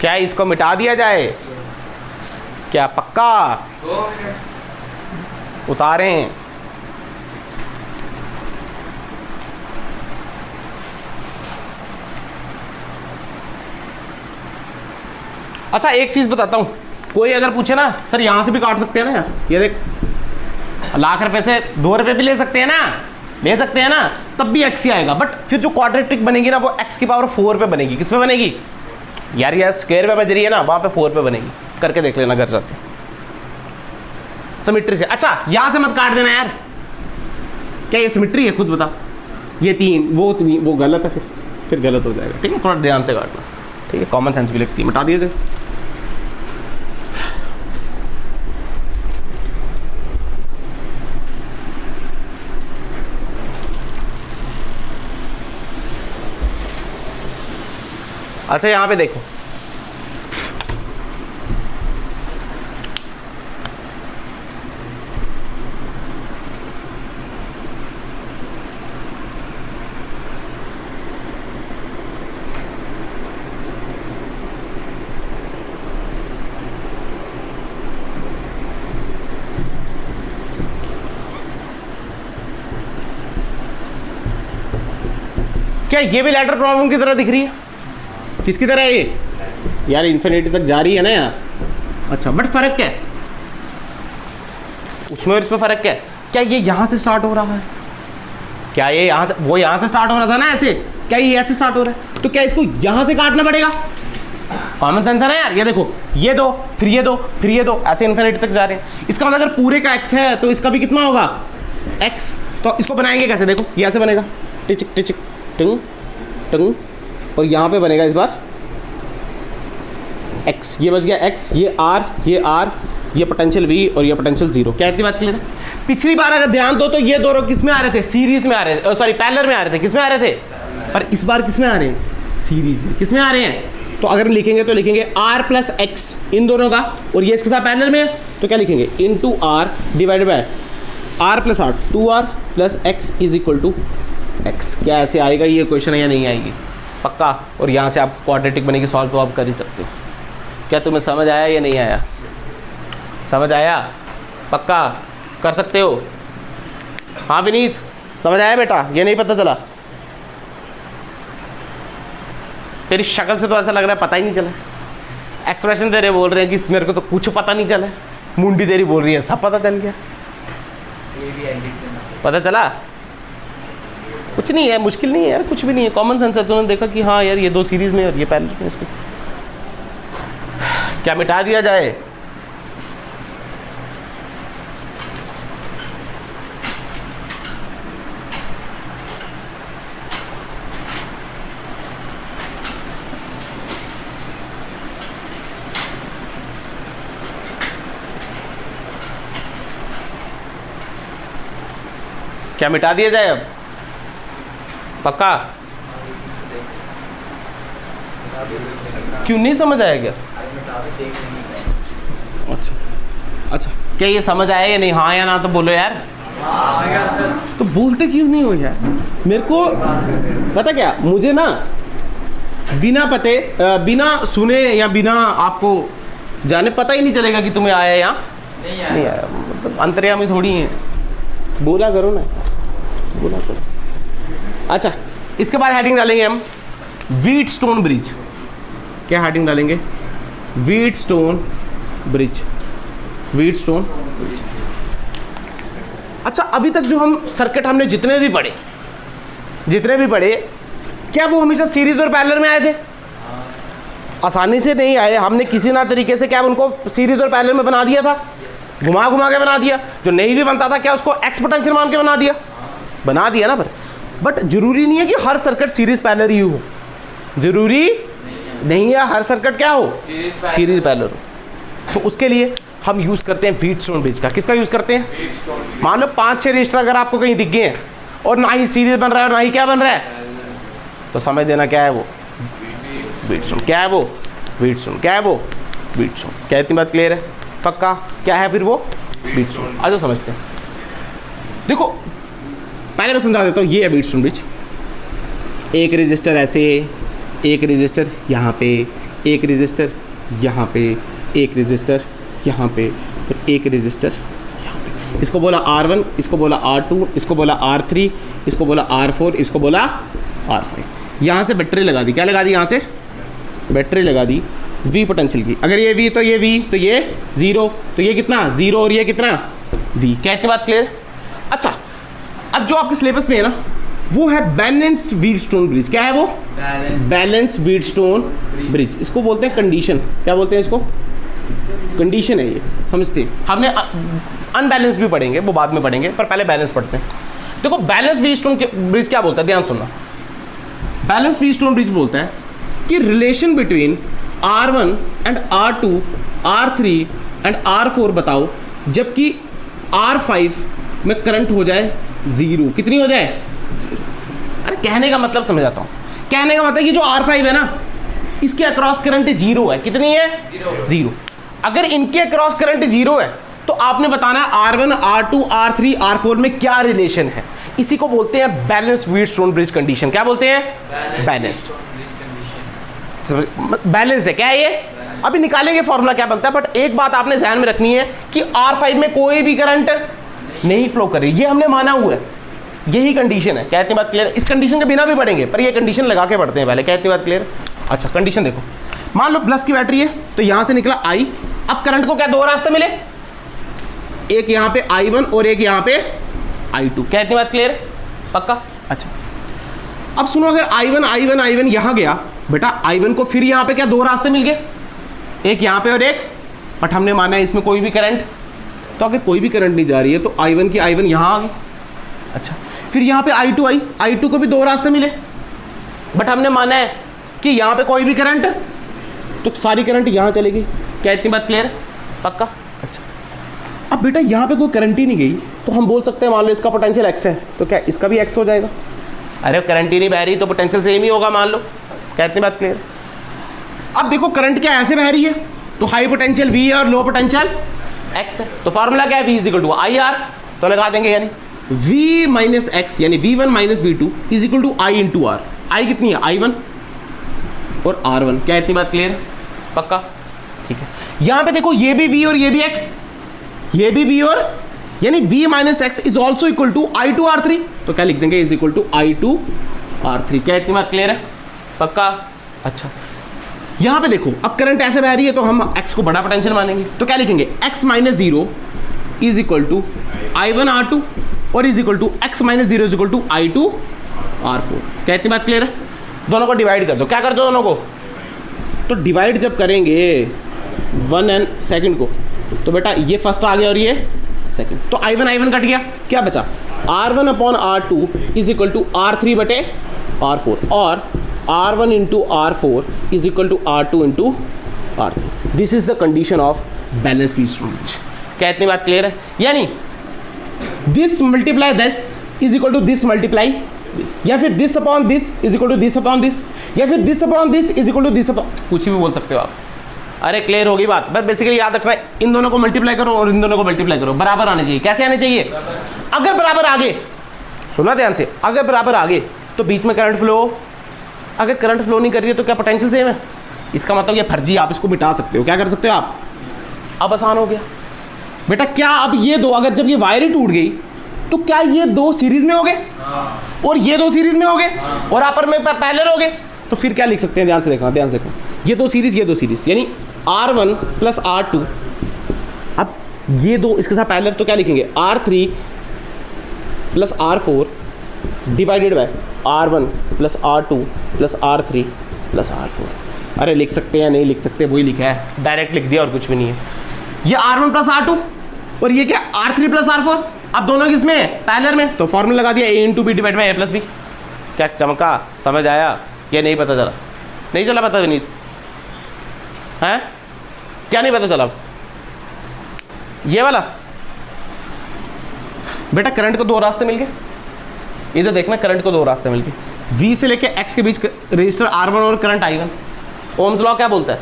Speaker 1: क्या? इसको मिटा दिया जाए क्या? पक्का?
Speaker 3: 2 मिनट
Speaker 1: उतारें? अच्छा एक चीज बताता हूं, कोई अगर पूछे ना सर यहां से भी काट सकते हैं ना यार, ये देख लाख रुपए से 2 रुपए भी ले सकते हैं ना, ले सकते हैं ना, तब भी एक्स ही आएगा। बट फिर जो क्वाड्रेटिक बनेगी ना वो एक्स की पावर 4 पे बनेगी। किस पे बनेगी यार? ये स्क्वायर पे बज रही है ना, वहां पे 4 पे बनेगी। करके देख लेना घर जाके सिमेट्री से। अच्छा यहां से मत काट देना यार, क्या ये सिमेट्री है? खुद बता। ये 3 वो गलत है, फिर गलत हो जाएगा। ठीक है, थोड़ा ध्यान से काटना। ठीक है, कॉमन सेंस भी लगती है। मिटा दिए जाए। अच्छा यहां पे देखो, क्या ये भी लेटर प्रॉब्लम की तरह दिख रही है? किसकी तरह है ये? यार इन्फिनिटी तक जा रही है ना यार। अच्छा बट फर्क क्या है उसमें और इसमें? फर्क क्या है? क्या ये यहां से स्टार्ट हो रहा है? क्या ये यहां से, वो यहां से स्टार्ट हो रहा था ना ऐसे, क्या ये ऐसे स्टार्ट हो रहा है? तो क्या इसको यहां से काटना पड़ेगा? कॉमन सेंस है ना यार। ये देखो, ये दो फिर ये दो फिर ये दो, ऐसे इन्फिनिटी तक जा रहे हैं। इसका मतलब अगर पूरे का एक्स है तो इसका भी कितना होगा? एक्स। तो इसको बनाएंगे कैसे? देखो ये ऐसे बनेगा, टिचिक टिचिक टंग टंग, और यहाँ पे बनेगा इस बार x। ये बच गया x, ये r, ये पोटेंशियल v और ये पोटेंशियल 0। क्या इतनी बात क्लियर है? पिछली बार अगर ध्यान दो तो ये दोनों किस में आ रहे थे? सीरीज में आ रहे थे, सॉरी पैरेलल में आ रहे थे। किस में आ रहे थे? और इस बार किस में आ रहे हैं? सीरीज में। किस में आ रहे हैं? तो अगर लिखेंगे तो लिखेंगे r प्लस एक्स इन दोनों का, और ये इसके साथ पैरेलल में है तो क्या लिखेंगे? Into r divided by r plus r, 2r plus x is equal to x। क्या ऐसे आएगा ये क्वेश्चन है या नहीं आएगी? पक्का। और यहाँ से आप क्वाड्रेटिक बनेगी सॉल्व तो आप कर ही सकते हो। क्या तुम्हें समझ आया या नहीं आया? समझ आया? पक्का कर सकते हो? हाँ विनीत समझ आया बेटा? ये नहीं पता चला? तेरी शक्ल से तो ऐसा लग रहा है पता ही नहीं चला। एक्सप्रेशन तेरे बोल रहे हैं कि मेरे को तो कुछ पता नहीं चला। मुंडी तेरी बोल रही है सब पता चल गया।
Speaker 3: ये भी एडिट करना
Speaker 1: पता चला? कुछ नहीं है, मुश्किल नहीं है यार, कुछ भी नहीं है, कॉमन सेंस है। तुमने देखा कि हाँ यार ये 2 सीरीज में और ये पैरेलल में, इसके साथ क्या मिटा दिया जाए? क्या मिटा दिया जाए अब? पक्का? क्यों नहीं समझ आया क्या? अच्छा अच्छा, क्या ये समझ आया या नहीं? हाँ या ना तो बोलो यार। तो बोलते क्यों नहीं हो यार? मेरे को पता क्या, मुझे ना बिना पते बिना सुने या बिना आपको जाने पता ही नहीं चलेगा कि तुम्हें आया या नहीं आया। मतलब अंतर्यामी थोड़ी है, बोला करो ना, बोला करो। अच्छा, इसके बाद हेडिंग डालेंगे हम व्हीटस्टोन ब्रिज। क्या हेडिंग डालेंगे? Wheatstone bridge. Wheatstone bridge. अच्छा, अभी तक जो हम सर्किट हमने जितने भी पढ़े, क्या वो हमेशा सीरीज और पैरेलल में आए थे? आसानी से नहीं आए, हमने किसी ना तरीके से क्या उनको सीरीज और पैरेलल में बना दिया था, घुमा घुमा के बना दिया। जो नहीं भी बनता था क्या उसको एक्स पोटेंशियल मान के बना दिया ना। बट जरूरी नहीं है कि हर सर्किट सीरीज पैरेलल ही हो, जरूरी नहीं है हर सर्किट क्या हो, सीरीज पैरेलल हो। तो उसके लिए हम यूज करते हैं व्हीटस्टोन ब्रिज का। किसका यूज करते हैं? मान लो 5-6 रजिस्टर अगर आपको कहीं दिख गए हैं और ना ही सीरीज बन रहा है और ना ही क्या बन रहा है, तो समझ देना क्या है वो, व्हीटस्टोन। क्या है वो? व्हीटस्टोन। क्या है वो? व्हीटस्टोन। क्या इतनी बात क्लियर है? पक्का? क्या है फिर वो? व्हीटस्टोन। आ जाओ समझते हैं। देखो पहले मैं समझा देता हूँ, ये है व्हीटस्टोन ब्रिज। एक रजिस्टर ऐसे, एक रजिस्टर यहाँ पे, एक रजिस्टर यहाँ पे, एक रजिस्टर यहाँ पे, और एक रजिस्टर यहाँ पे। इसको बोला R1, इसको बोला R2, इसको बोला R3, इसको बोला R4, इसको बोला R5। यहाँ से बैटरी लगा दी। क्या लगा दी? यहाँ से बैटरी लगा दी V पोटेंशियल की। अगर ये V तो ये V, तो ये 0, तो ये कितना 0 और ये कितना V। क्या इतनी बात क्लियर? अच्छा, अब जो आपके सिलेबस में है ना वो है बैलेंस्ड व्हीटस्टोन ब्रिज। क्या है वो? Balanced Wheatstone bridge. इसको बोलते हैं कंडीशन। क्या बोलते हैं इसको? कंडीशन है ये, समझते हैं। हमने अनबैलेंस भी पढ़ेंगे, वो बाद में पढ़ेंगे, पर पहले बैलेंस पढ़ते हैं। देखो बैलेंस व्हीटस्टोन ब्रिज क्या बोलता है, ध्यान सुनना। बैलेंस व्हीटस्टोन ब्रिज बोलता है कि relation between R1 and R2, R3 and R4 बताओ जबकि R5 में करंट हो जाए 0। कितनी हो जाए? 0। अरे कहने का मतलब समझाता हूँ। कहने का मतलब कि जो R5 है ना, इसके अक्रॉस करंट 0 है। कितनी है? 0। अगर इनके अक्रॉस करंट 0 है तो आपने बताना है R1, R2, R3, R4 में क्या रिलेशन है। इसी को बोलते हैं बैलेंस्ड व्हीटस्टोन ब्रिज कंडीशन। क्या बोलते हैं? बैलेंस्ड। बैलेंस है। क्या है ये? अभी निकालेंगे फॉर्मूला क्या बनता है, बट एक बात आपने ध्यान में रखनी है कि R5 में कोई भी करंट नहीं फ्लो करे, ये हमने माना हुआ है, यही कंडीशन है। क्या इतनी बात क्लियर? इस कंडीशन के बिना भी पढ़ेंगे, पर ये कंडीशन लगा के पढ़ते हैं पहले। क्या इतनी बात क्लियर? अच्छा, कंडीशन देखो। मान लो प्लस की बैटरी है तो यहां से निकला I। अब करंट को क्या दो रास्ते मिले, एक यहां पे I1 और एक यहां पे I2। क्या इतनी बात क्लियर? पक्का? अच्छा, अब सुनो, अगर I1 यहां गया बेटा, I1 को फिर यहां पे क्या दो रास्ते मिल गए, एक यहां पे और एक, बट हमने माना है इसमें कोई भी करंट, तो अगर कोई भी करंट नहीं जा रही है तो I1 की I1 यहां आ गई। अच्छा, फिर यहां पे I2 आई, I2 को भी दो रास्ते मिले, बट हमने माना है कि यहां पे कोई भी करंट, तो सारी करंट यहां चलेगी। क्या इतनी बात क्लियर है? पक्का? अच्छा, अब बेटा यहां पे कोई करंट ही नहीं गई तो हम बोल सकते हैं, मान लो इसका पोटेंशियल x है तो क्या इसका भी x हो जाएगा? अरे करंट ही नहीं बह रही तो पोटेंशियल सेम ही होगा, मान लो। क्या इतनी बात क्लियर? अब देखो करंट क्या ऐसे बह रही है तो हाई पोटेंशियल V है और लो पोटेंशियल x है, तो फॉर्मूला क्या है? V is equal to IR, तो लगा देंगे, यानी V माइनस एक्स यानी V1 minus V2 is equal to I into R। I कितनी है? I1 और R1। क्या इतनी बात क्लियर? पक्का? ठीक है। यहां पे देखो ये भी V और ये भी X, ये भी V और, यानी V minus x is also equal to I2 R3, तो क्या लिख देंगे? Is equal to I2 R3। क्या इतनी बात क्लियर है? पक्का? अच्छा, यहां पे देखो अब करंट ऐसे बह रही है तो हम x को बड़ा पोटेंशियल मानेंगे, तो क्या लिखेंगे? x minus 0 is equal to I1 R2 और is equal to x minus 0 is equal to I2 R4। क्या इतनी बात क्लियर है? दोनों को डिवाइड कर दो। क्या कर दो दोनों को? तो डिवाइड जब करेंगे 1 एंड सेकंड को, तो बेटा ये फर्स्ट आ गया और ये सेकंड, तो I1 कट गया, क्या बचा? R1 upon R2 is equal to R3 बटे R4 और R1 into R4 is equal to R2 into R3। This is the condition of balance Wheatstone bridge. क्या इतनी बात क्लियर है? यानी this multiply this is equal to this multiply this, या फिर this upon this is equal to this upon this, या फिर this upon this is equal to this upon, कुछ भी बोल सकते हो आप। अरे क्लियर होगी बात, बस बेसिकली याद रखना है इन दोनों को मल्टीप्लाई करो और इन दोनों को मल्टीप्लाई करो, बराबर आने चाहिए। कैसे आने चाहिए? अगर बराबर आगे, सुना ध्यान से, अगर बराबर आगे तो बीच में करंट फ्लो, अगर करंट फ्लो नहीं कर रही है तो क्या पोटेंशियल सेम है? इसका मतलब ये फर्जी, आप इसको मिटा सकते हो। क्या कर सकते हो आप? अब आसान हो गया बेटा। क्या अब ये दो, अगर जब ये वायर ही टूट गई तो क्या ये दो सीरीज में हो गए और ये दो सीरीज में हो गए और आपस में पैरेलल हो गए? तो फिर क्या लिख सकते हैं? ध्यान से देखना, ध्यान से देखना, ये दो सीरीज यानी R1 प्लस R2। अब ये दो इसके साथ पैरेलल तो क्या लिखेंगे? R3 plus R4 divided by R1 plus R2 plus R3 plus R4। अरे लिख सकते हैं, नहीं लिख सकते, वही लिखा है, डायरेक्ट लिख दिया और कुछ भी नहीं है। ये R1 प्लस R2 और ये क्या R3 प्लस R4। अब दोनों किसमें है? पैरेलल में, तो फॉर्मूला लगा दिया A into B divide by A plus b. क्या चमका? समझ आया? ये नहीं पता चला? नहीं चला पता विनीत? हैं? क्या नहीं पता चला? ये वाला बेटा करंट को दो रास्ते मिल गए, इधर देखना, करंट को दो रास्ते मिल गए। V से लेके X के बीच रजिस्टर R1 और करंट I1। ओम्स लॉ क्या बोलता है?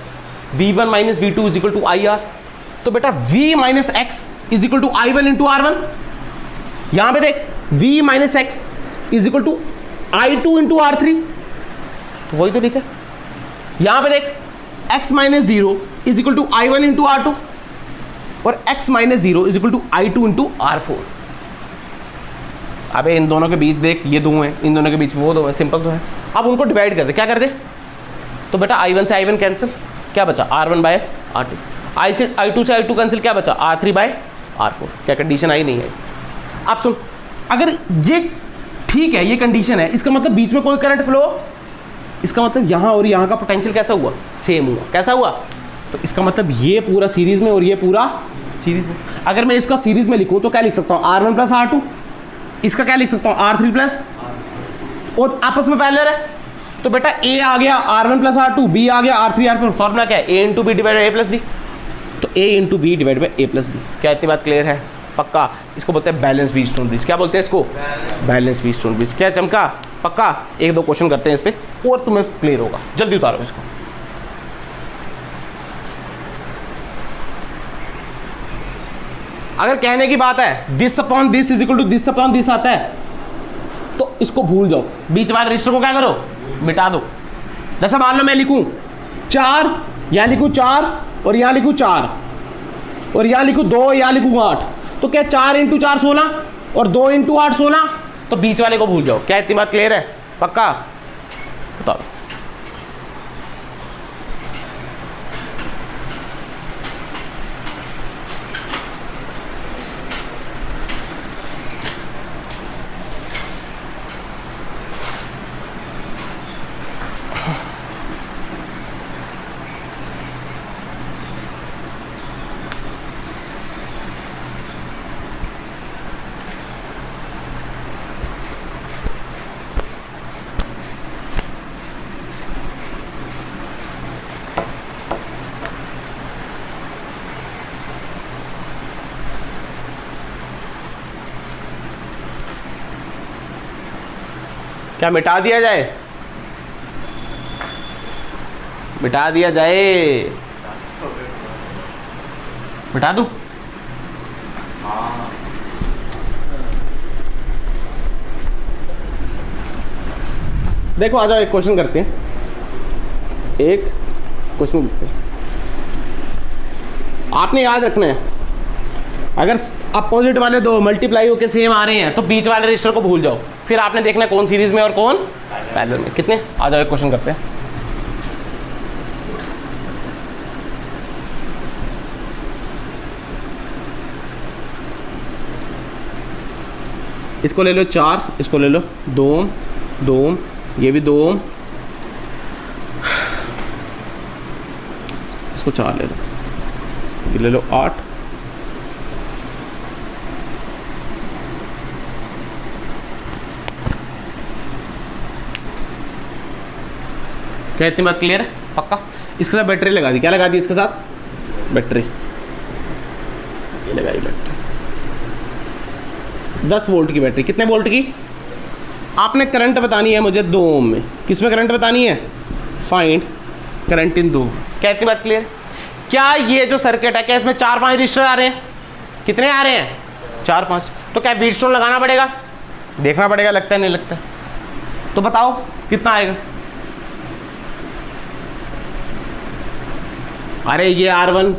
Speaker 1: V1 minus V2 is equal to IR। तो बेटा V minus X is equal to I1 into R1। यहां पे देख V minus X is equal to I2 into R3, तो वही तो लिखा है। यहां पे देख x minus 0 is equal to I1 into R2 और x minus 0 is equal to I2 into R4। अबे इन दोनों के बीच देख, ये दो हैं, इन दोनों के बीच वो दो हैं, सिंपल तो है। अब उनको डिवाइड कर दे, क्या कर दे? तो बेटा I1 से I1 कैंसिल, क्या बचा? R1 bye R2। I2 से I2 कैंसिल, क्या बचा? R3 bye R4। क्या कंडीशन आई? नहीं आई। अब सुन, अगर ये ठीक है, ये कंडीशन है, इसका मतलब बीच में कोई करंट फ्लो, इसका मतलब यहाँ और यहाँ का पोटेंशियल कैसा हुआ? सेम हुआ। कैसा हुआ? तो इसका मतलब ये पूरा सीरीज में और ये पूरा सीरीज में। अगर मैं इसका सीरीज में लिखूँ तो क्या लिख सकता हूँ? R1 plus R2। इसका क्या लिख सकता हूँ? R3 प्लस, और आपस में पैरेलल है, तो बेटा A आ गया R1 प्लस R2, B आ गया R3 R4। फॉर्मूला क्या है? A into B divide by A plus b. तो A into B divide by A plus b. क्या इतनी बात क्लियर है? पक्का? इसको बोलते हैं बैलेंस व्हीट स्टोन ब्रिज। क्या बोलते हैं इसको? Balance wheat stone bridge. क्या चमका? पक्का? एक दो क्वेश्चन करते हैं इस पे और तुम्हें क्लियर होगा। जल्दी उतारो इसको। अगर कहने की बात है this upon this is equal to this upon this आता है तो इसको भूल जाओ, बीच वाले रजिस्टर को क्या करो? मिटा दो। जैसा मान लो मैं लिखूं 4, यहां लिखूं 4 और यहां लिखूं 4 और यहां लिखूं 2, यहां लिखूं 8, तो क्या 4 इंटू 4 16 और 2 इंटू 8 16, तो बीच वाले को भूल जाओ। क्या इतनी बात क्लियर है? पक्का? बताओ। क्या मिटा दिया जाए? मिटा दिया जाए? मिटा दूं? देखो आ जाओ, एक क्वेश्चन करते हैं, एक क्वेश्चन करते हैं। आपने याद रखना है, अगर अपोजिट वाले दो मल्टीप्लाई होकर सेम आ रहे हैं तो बीच वाले रजिस्टर को भूल जाओ। फिर आपने देखना है कौन सीरीज में और कौन पैरेलल में। कितने? आ जाओ एक क्वेश्चन करते हैं। इसको ले लो 4, इसको ले लो 2 2, ये भी 2, इसको 4 ले लो, ये ले लो 8, क्या इतनी बात क्लियर है? पक्का? इसके साथ बैटरी लगा दी। क्या लगा दी इसके साथ? बैटरी। ये लगाई बैटरी। 10 वोल्ट की बैटरी, कितने वोल्ट की? आपने करंट बतानी है मुझे 2 ओम में। किस में करंट बतानी है? Find current in 2। क्या इतनी बात क्लियर? क्या ये जो सर्किट है क्या इसमें 4-5 रजिस्टर आ रहे हैं? कितने आ रहे हैं? 4-5। तो क्या व्हीटस्टोन लगाना पड़ेगा? देखना पड़ेगा, लगता है नहीं लगता? तो बताओ कितना आएगा? अरे ये R1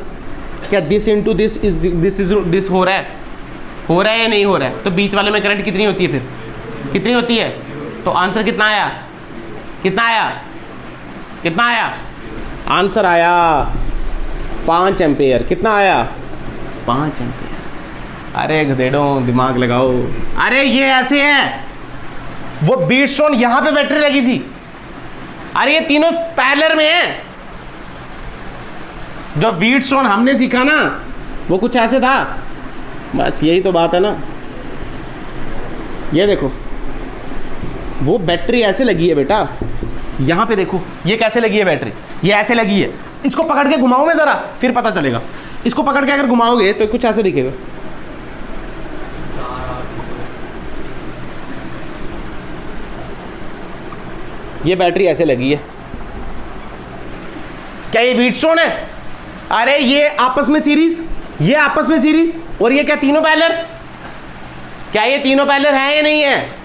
Speaker 1: क्या दिस इंटू दिस दिस हो रहा है? हो रहा है या नहीं हो रहा है? तो बीच वाले में करंट कितनी होती है फिर? कितनी होती है? तो आंसर कितना आया? कितना आया? कितना आया? आंसर आया 5 एम्पेयर। कितना आया? 5 एम्पेयर। अरे गधेड़ों दिमाग लगाओ। अरे ये ऐसे है, वो व्हीटस्टोन यहां पे बैटरी लगी थी। अरे ये तीनों पैरेलल में है। जो व्हीटस्टोन हमने सीखा ना वो कुछ ऐसे था। बस यही तो बात है ना। ये देखो वो बैटरी ऐसे लगी है बेटा, यहां पे देखो ये कैसे लगी है बैटरी, ये ऐसे लगी है। इसको पकड़ के घुमाओ मैं जरा, फिर पता चलेगा। इसको पकड़ के अगर घुमाओगे तो कुछ ऐसे दिखेगा। ये बैटरी ऐसे लगी है। क्या ये व्हीटस्टोन है? अरे ये आपस में सीरीज, ये आपस में सीरीज, और ये क्या तीनों पैरेलल? क्या ये तीनों पैरेलल है या नहीं है?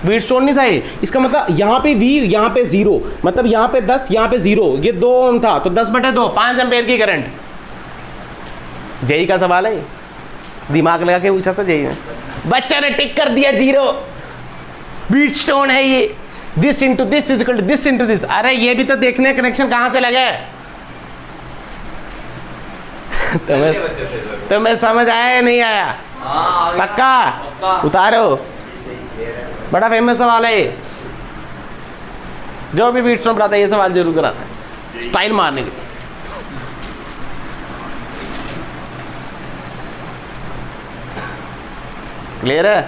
Speaker 1: व्हीटस्टोन नहीं था ये। इसका मतलब यहाँ पे V, यहाँ पे 0, मतलब यहाँ पे 10, यहाँ पे 0। ये 2 ओम था तो 10/2, 5 एम्पेयर की करंट। जेई का सवाल है, दिमाग लगा के पूछा था जेई में, बच्चा ने टिक कर दिया 0। व्हीटस्टोन है ये, this into this is equal to this into this. अरे ये भी तो देखने कनेक्शन कहाँ से लगे। तुम्हें समझ आया या नहीं आया? पक्का उतारो। बड़ा फेमस सवाल है ये। जो भी व्हीटस्टोन पढ़ाता है ये सवाल जरूर कराता है, स्टाइल मारने के लिए। क्लियर है?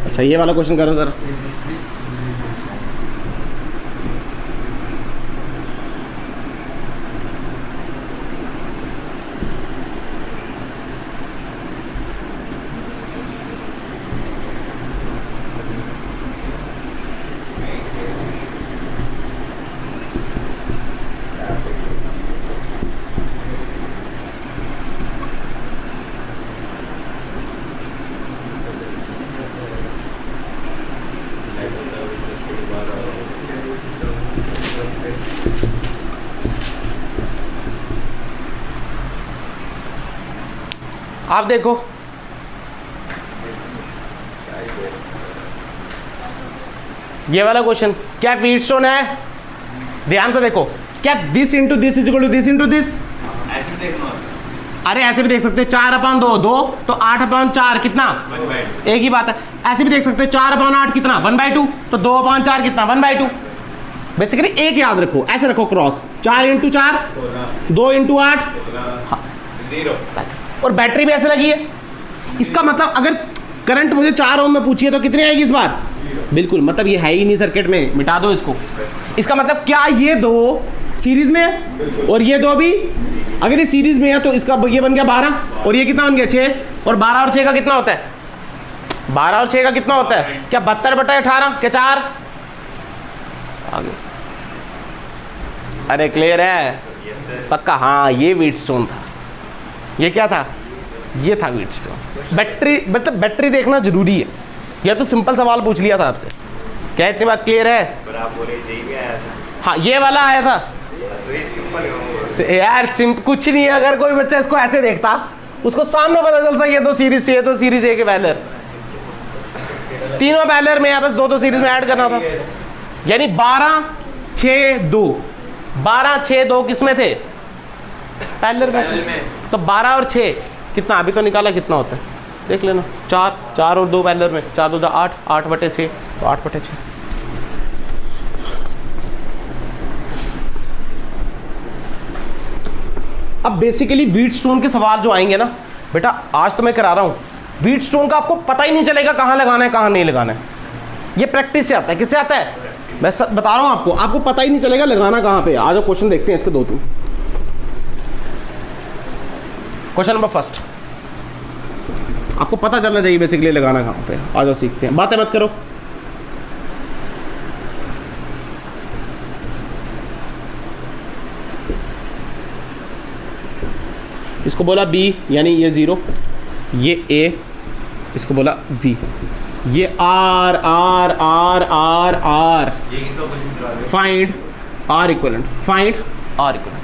Speaker 1: अच्छा ये वाला क्वेश्चन करो जरा। आप देखो ये वाला क्वेश्चन, क्या व्हीटस्टोन है? ध्यान से देखो, क्या this into this is equal to this into this?
Speaker 2: ऐसे भी देखना।
Speaker 1: अरे ऐसे भी देख सकते हो, 4/2 2 तो 8/4 कितना?
Speaker 2: 1/2।
Speaker 1: एक ही बात है। ऐसे भी देख सकते हो 4/8 कितना? 1/2 तो 2/4 कितना? 1/2। बेसिकली एक याद रखो, ऐसे रखो क्रॉस, 4 × 4 2 × 8
Speaker 2: 0।
Speaker 1: और बैटरी भी ऐसे लगी है। इसका मतलब अगर करंट मुझे 4 ओम में पूछिए तो कितनी आएगी इस बार? बिल्कुल, मतलब ये है ही नहीं सर्किट में, मिटा दो इसको। इसका मतलब क्या ये दो सीरीज में है और ये दो भी? अगर ये सीरीज में है तो इसका ये बन गया 12 और ये कितना बन गया 6, और 12 और 6 का कितना होता है? 12 और 6 का कितना होता है? क्या 72/18 क्या 4? आगे अरे क्लियर है? पक्का? हाँ ये व्हीटस्टोन था। ये क्या था? ये था व्हीटस्टोन। बैटरी मतलब बैटरी देखना जरूरी है। या तो सिंपल सवाल पूछ लिया था आपसे। क्या इतनी बात क्लियर है?
Speaker 2: पर आप बोले जेई भी आया था।
Speaker 1: हाँ ये वाला आया था
Speaker 2: तो ये सिंपल है
Speaker 1: यार। कुछ नहीं है। अगर कोई बच्चा इसको ऐसे देखता उसको सामने पता चलता ये दो सीरीज से, ये तो सीरीज ए के पैरेलल, तीनों पैरेलल में, बस 2 सीरीज में ऐड करना था। यानी 12 6 2 12 6 2 किस में थे? पैरेलल में। तो 12 और 6 कितना अभी तो निकाला, कितना होता है देख लेना। 4 और 2 पैरेलल में, 4 2 8 8/6 तो 8/6। अब बेसिकली व्हीटस्टोन के सवाल जो आएंगे ना बेटा, आज तो मैं करा रहा हूँ, व्हीटस्टोन का आपको पता ही नहीं चलेगा कहाँ लगाना है कहाँ नहीं लगाना है। ये प्रैक्टिस से आता है। किससे आता है? मैं बता रहा हूँ आपको पता ही नहीं चलेगा लगाना कहाँ पे। आज क्वेश्चन देखते हैं इसके 2-3। क्वेश्चन नंबर फर्स्ट, आपको पता चलना चाहिए बेसिकली लगाना कहाँ पे। आ जाओ सीखते हैं, बातें मत करो। इसको बोला B यानी ये 0, ये A, इसको बोला V, ये R R R R R,
Speaker 2: ये किसका क्वेश्चन करा रहे हो?
Speaker 1: Find R equivalent, find R equivalent.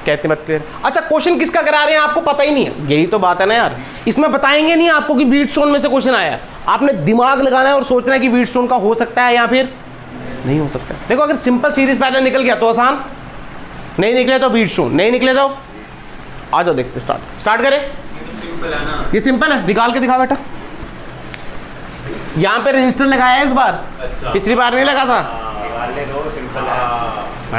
Speaker 1: कहते मत क्लियर। अच्छा क्वेश्चन किसका करा रहे हैं आपको पता ही नहीं है, यही तो बात है ना यार। इसमें बताएंगे नहीं आपको कि व्हीटस्टोन में से क्वेश्चन आया है, आपने दिमाग लगाना है और सोचना है कि व्हीटस्टोन का हो सकता है या फिर नहीं हो सकता। देखो अगर सिंपल सीरीज पैटर्न निकल गया तो आसान, नहीं निकले तो व्हीटस्टोन, नहीं निकले तो आ जाओ देखते, स्टार्ट करें।
Speaker 2: सिंपल है ना?
Speaker 1: ये सिंपल है, निकाल के दिखा बेटा। यहाँ पे रजिस्टर लगाया है इस बार,
Speaker 2: अच्छा।
Speaker 1: पिछली बार नहीं लगा था।
Speaker 2: निकालने दो, सिंपल है।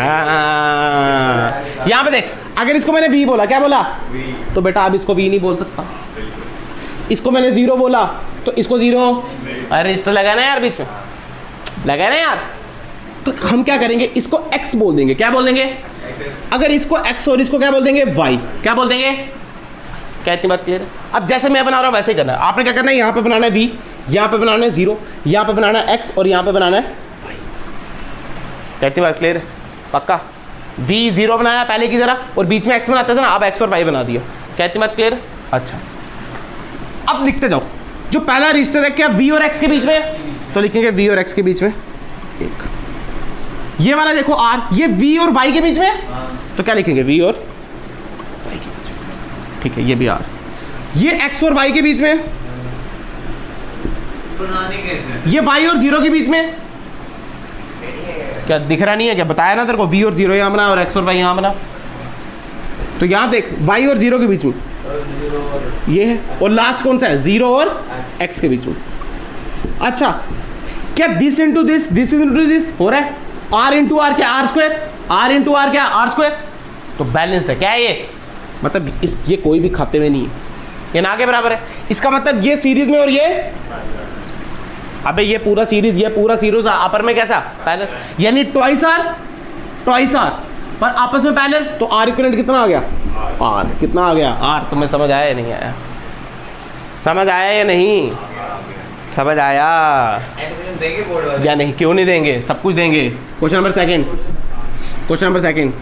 Speaker 1: यहाँ पे देख, अगर इसको मैंने V बोला, क्या बोला,
Speaker 2: V,
Speaker 1: तो बेटा अब इसको V नहीं बोल सकता।
Speaker 2: बिल्कुल।
Speaker 1: इसको मैंने 0 बोला तो इसको 0, अरे रजिस्टर लगा ना यार, बीच में लगा ना यार। तो हम क्या करेंगे, इसको X बोल देंगे। क्या बोल देंगे? अगर इसको X और इसको क्या बोल देंगे, Y। क्या बोल देंगे? क्या इतनी बात क्लियर है? अब जैसे मैं बना रहा हूँ वैसे ही करना है। आपने क्या करना है, यहाँ पे बनाना है V, यहाँ पे बनाना है 0, यहाँ पे बनाना है X और यहाँ पे बनाना है Y। क्या इतनी बात क्लियर है? पक्का। V 0 बनाया पहले की तरह और बीच में X बनाते थे ना, अब X और Y बना दिया। क्या इतनी बात क्लियर है? अच्छा अब लिखते जाओ। जो पहला रजिस्टर है क्या V और X के बीच में है, तो लिखेंगे V और X के बीच में एक। ये वाला देखो R, ये V और Y के बीच में है, तो क्या लिखेंगे V और Y के बीच में। ठीक है, ये भी R। ये X और Y के बीच में,
Speaker 2: बनाने कैसे?
Speaker 1: ये Y और 0 के बीच में। क्या दिख रहा नहीं है क्या? बताया ना तेरे को, V और 0 यहाँ बना और X और Y यहाँ बना। तो यहाँ देख Y और 0 के बीच में ये है, और लास्ट कौन सा है, 0 और X के बीच में। अच्छा क्या this into this, this into this हो रहा है, R इंटू आर क्या, R square, R into r क्या, R स्क्वायर। तो बैलेंस है। क्या है ये? मतलब ये कोई भी खाते में नहीं है, ये ना के बराबर है। इसका मतलब ये सीरीज में और ये, अबे ये पूरा सीरीज अपर में कैसा पैरेलल, यानी ट्वाइस आर पर आपस में पैरेलल। तो आर इक्विवेलेंट कितना आ गया, आर कितना आ गया, आर। तुम्हें समझ आया या नहीं आया? समझ आया या नहीं समझ आया
Speaker 2: ऐसे क्वेश्चन देंगे बोर्ड वाले?
Speaker 1: या नहीं? क्यों नहीं देंगे, सब कुछ देंगे। क्वेश्चन नंबर सेकंड,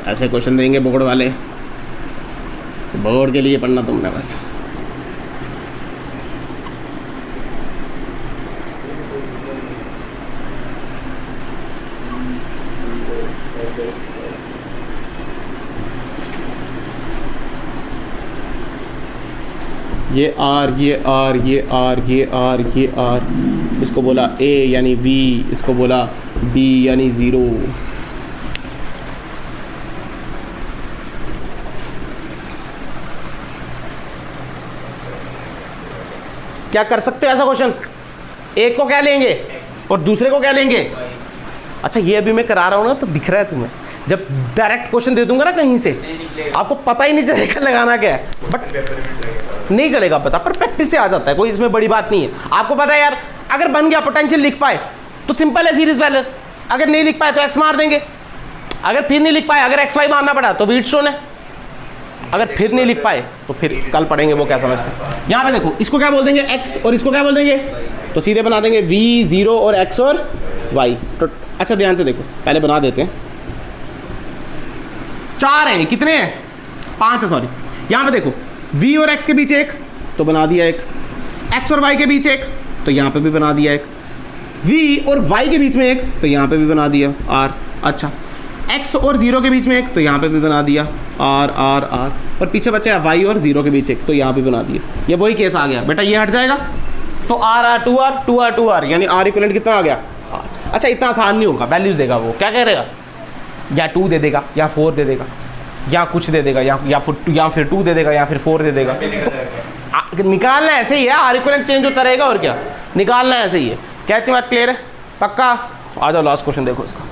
Speaker 1: ऐसे क्वेश्चन देंगे बोर्ड वाले, बोर्ड के लिए पढ़ना तुमने बस। ये R, ये R, ये R, ये R, ये R, इसको बोला A यानी V, इसको बोला B यानी 0। क्या कर सकते हो ऐसा क्वेश्चन? एक को क्या लेंगे और दूसरे को क्या लेंगे? अच्छा ये अभी मैं करा रहा हूँ ना, तो दिख रहा है तुम्हें। जब डायरेक्ट क्वेश्चन दे दूंगा ना कहीं से, आपको पता ही नहीं चलेगा लगाना क्या है, बट नहीं चलेगा पता, पर प्रैक्टिस से आ जाता है, कोई इसमें बड़ी बात नहीं है। आपको पता है यार, अगर बन गया पोटेंशियल लिख पाए तो सिंपल है सीरीज पैरेलल, अगर नहीं लिख पाए तो एक्स मार देंगे, अगर फिर नहीं लिख पाए, अगर एक्स वाई मारना पड़ा तो व्हीटस्टोन है, अगर फिर नहीं लिख पाए तो फिर कल पढ़ेंगे वो क्या समझते हैं। यहाँ पे देखो, इसको क्या बोल देंगे एक्स और इसको क्या बोल देंगे, तो सीधे बना देंगे v 0 और x और y। तो अच्छा ध्यान से देखो, पहले बना देते हैं। 4 हैं, कितने हैं, 5 है सॉरी। यहाँ पे देखो v और x के बीच एक, तो बना दिया एक, x और y के बीच एक, तो यहाँ पे भी बना दिया एक, v और y के बीच में एक, तो यहाँ पे भी बना दिया r। अच्छा x और 0 के बीच में एक, तो यहाँ पे भी बना दिया r r r, और पीछे बचा y और 0 के बीच एक, तो यहाँ पे बना दिया। ये वही केस आ गया बेटा, ये हट जाएगा तो r r 2 r 2 r 2 r, यानी r इक्विवेलेंट कितना आ गया r। अच्छा इतना आसान नहीं होगा, वैल्यूज देगा वो, क्या करेगा, या 2 दे देगा या 4 दे देगा या कुछ दे देगा, या फिर 2 दे देगा या फिर 4 दे देगा। तो निकालना ऐसे ही है, r इक्विवेलेंट चेंज होता रहेगा और क्या, निकालना ऐसे ही है। क्या इतनी बात क्लियर है? पक्का? आ जाओ लास्ट क्वेश्चन देखो इसका।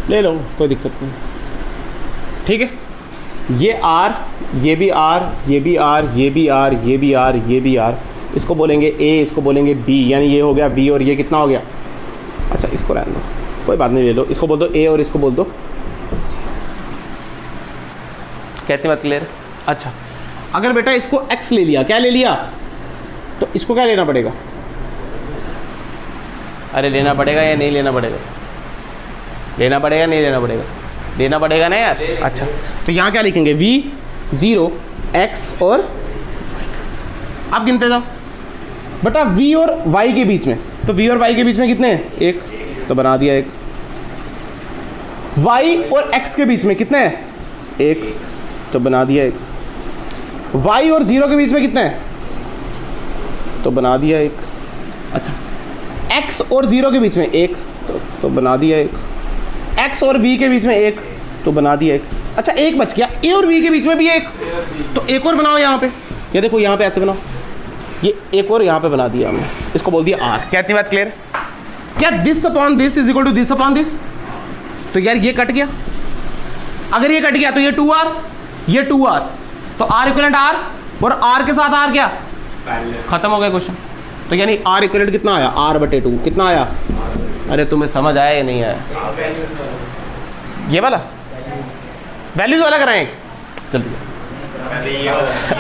Speaker 1: ले लो, कोई दिक्कत नहीं। ठीक है, ये आर, ये भी आर, ये भी आर, ये भी आर, ये भी आर, ये भी आर, इसको बोलेंगे ए, इसको बोलेंगे बी, यानी ये हो गया बी और ये कितना हो गया। अच्छा इसको रहने दो, कोई बात नहीं, ले लो, इसको बोल दो ए और इसको बोल दो। कहते बात क्लियर। अच्छा अगर बेटा इसको x ले लिया, क्या ले लिया, तो इसको क्या लेना पड़ेगा। अरे लेना पड़ेगा या नहीं लेना पड़ेगा, लेना पड़ेगा नहीं लेना पड़ेगा, लेना पड़ेगा ना यार। अच्छा तो यहाँ क्या लिखेंगे, v0 x और y। आप गिनते जाओ बेटा v और y के बीच में, तो v और y के बीच में कितने हैं, एक, तो बना दिया एक। y और x के बीच में कितने हैं, एक, तो बना दिया एक। y और 0 के बीच में कितने हैं, तो बना दिया एक। अच्छा x और 0 के बीच में एक, तो बना दिया एक। x और v के बीच में एक, तो बना दिया एक। अच्छा एक बच गया, a और v के बीच में भी एक, तो एक और बनाओ यहाँ पे। ये देखो यहाँ पे ऐसे बनाओ, ये एक और यहाँ पे बना दिया हमने, इसको बोल दिया r। क्या इतनी बात क्लियर। क्या this upon this is equal to this upon this, तो यार ये कट गया, अगर ये कट गया तो ये 2r, ये 2r, तो r इक्वलेंट r और r के साथ r क्या, खत्म हो गया क्वेश्चन। तो यानी r इक्वलेंट कितना आया, r/2 कितना आया। अरे तुम्हें समझ आया या नहीं आया, ये वाला वैल्यूज वाला कराएं, जल्दी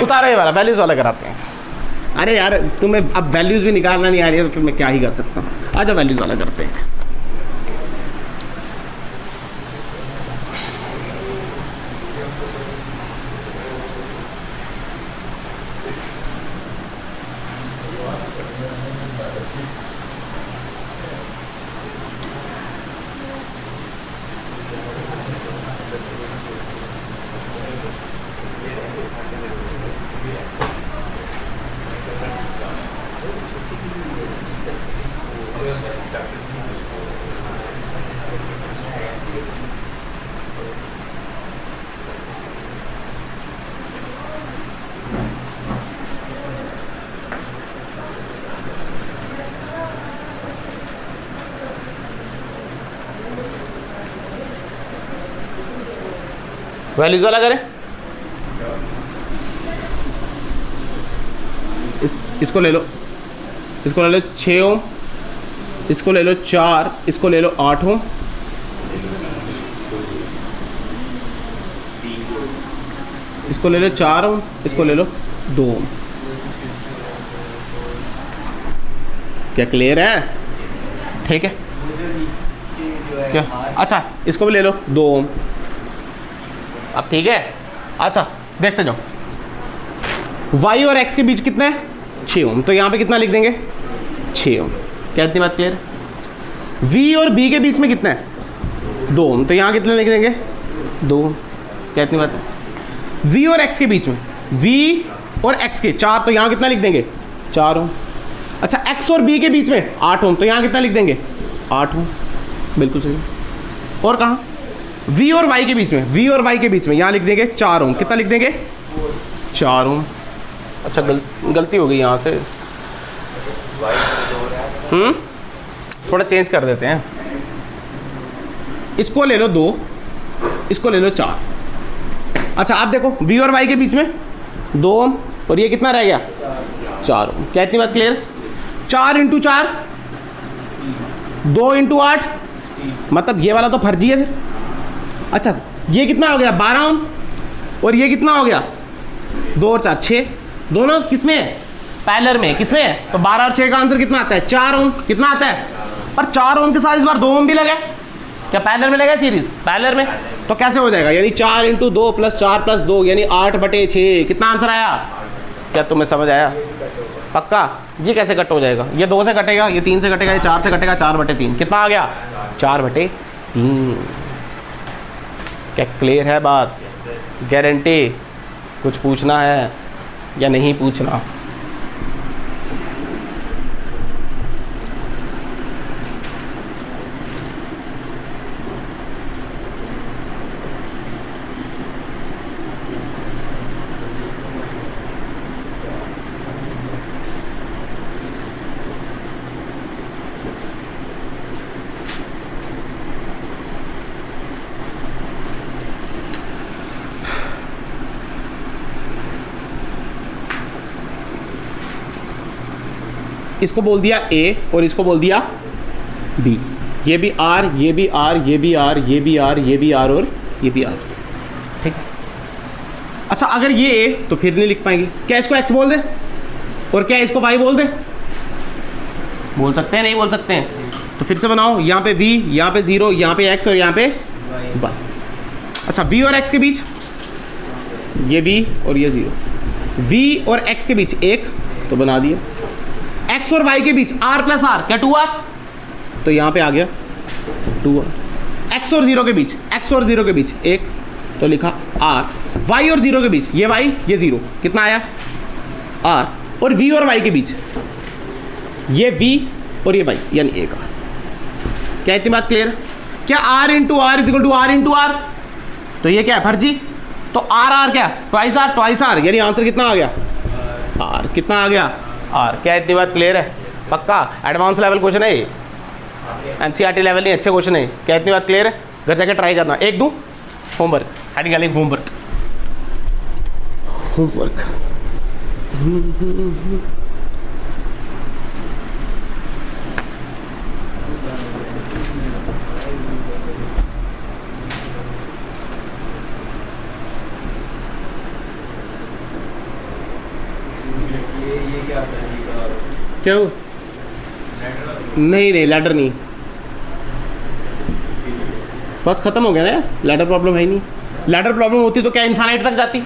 Speaker 1: उतारो, ये वाला वैल्यूज वाला कराते हैं। अरे यार तुम्हें अब वैल्यूज भी निकालना नहीं आ रही है तो फिर मैं क्या ही कर सकता हूँ। आजा वैल्यूज वाला करते हैं। वैल्यूज वाला करें, इसको ले लो, इसको ले लो 6 ओम, इसको ले लो 4, इसको ले लो 8 ओम, इसको ले लो 4 ओम, इसको ले लो 2 ओम। क्या क्लियर है, ठीक है क्या। अच्छा इसको भी ले लो 2 ओम। अब ठीक है, अच्छा देखते जाओ, y और x के बीच कितना है, 6 ओम, तो यहाँ पे कितना लिख देंगे, 6 ओम। क्या इतनी बात क्लियर। v और b के बीच में कितना है, 2 ओम, तो यहाँ कितना लिख देंगे, 2 ओम। क्या इतनी बात है। v और x के बीच में, v और x के 4, तो यहाँ कितना लिख देंगे, 4 ओम। अच्छा x और b के बीच में 8 ओम, तो यहाँ कितना लिख देंगे, 8 ओम। बिल्कुल सही। और कहाँ, v और y के बीच में, v और y के बीच में यहाँ लिख देंगे 4 ओम। कितना लिख देंगे, 4 ओम। अच्छा गलती हो गई यहाँ से, थोड़ा चेंज कर देते हैं। इसको ले लो 2, इसको ले लो 4। अच्छा आप देखो v और y के बीच में 2 ओम और ये कितना रह गया, 4 ओम। क्या इतनी बात क्लियर। 4 × 4 2 × 8, मतलब ये वाला तो फर्जी है फिर। अच्छा ये कितना हो गया, 12 ओम, और ये कितना हो गया, 2 और 4 6, दोनों किसमें है, पैरेलल में। किसमें है, तो 12 और 6 का आंसर कितना आता है, 4 ओम। कितना आता है, पर 4 ओम के साथ इस बार 2 ओम भी लगे। क्या पैरेलल में लगा सीरीज, पैरेलल में, तो कैसे हो जाएगा, यानी 4 × 2 + 4 + 2 यानी 8/6। कितना आंसर आया, क्या तुम्हें समझ आया, पक्का। ये कैसे कट हो जाएगा, ये 2 से कटेगा, ये 3 से कटेगा, ये 4 से कटेगा, 4/3। कितना आ गया, 4/3। क्या क्लियर है बात, गारंटी। कुछ पूछना है या नहीं पूछना। इसको बोल दिया A और इसको बोल दिया B। ये भी R, ये भी R, ये भी R, ये भी R, ये भी R और ये भी R। ठीक है। अच्छा अगर ये A तो फिर नहीं लिख पाएंगे। क्या इसको X बोल दे और क्या इसको Y बोल दे? बोल सकते हैं, नहीं बोल सकते हैं? तो फिर से बनाओ, यहाँ पे V, यहाँ पे 0, यहाँ पे X और यहाँ पे Y। अच्छा V और X के बीच ये V और ये 0, V और X के बीच 1 तो बना दिया। X और Y के बीच R प्लस R, क्या 2R? तो यहाँ पे आ गया 2R। X और 0 के बीच, X और 0 के बीच 1 तो लिखा R। Y और 0 के बीच ये Y ये 0, कितना आया? R। और V और Y के बीच ये V और ये Y यानी 1R। क्या इतनी बात क्लियर है? क्या R into R is equal to R into R? तो ये क्या है, फर्जी? तो R क्या, ट्वाइस R यानी आंसर कितना आ गया? R। कितना आ गया? R। क्या इतनी बात क्लियर है? पक्का एडवांस लेवल क्वेश्चन है ये, NCERT लेवल नहीं, अच्छे क्वेश्चन है। क्या इतनी बात क्लियर है? घर जाके ट्राई करना। एक दूँ होमवर्क, हेडिंग वाली होमवर्क।
Speaker 3: ये क्या होता है?
Speaker 1: क्या हो? नहीं लैडर नहीं, बस खत्म हो गया ना यार, लैडर प्रॉब्लम है ही नहीं। लैडर प्रॉब्लम होती तो क्या इन्फाइनाइट तक जाती?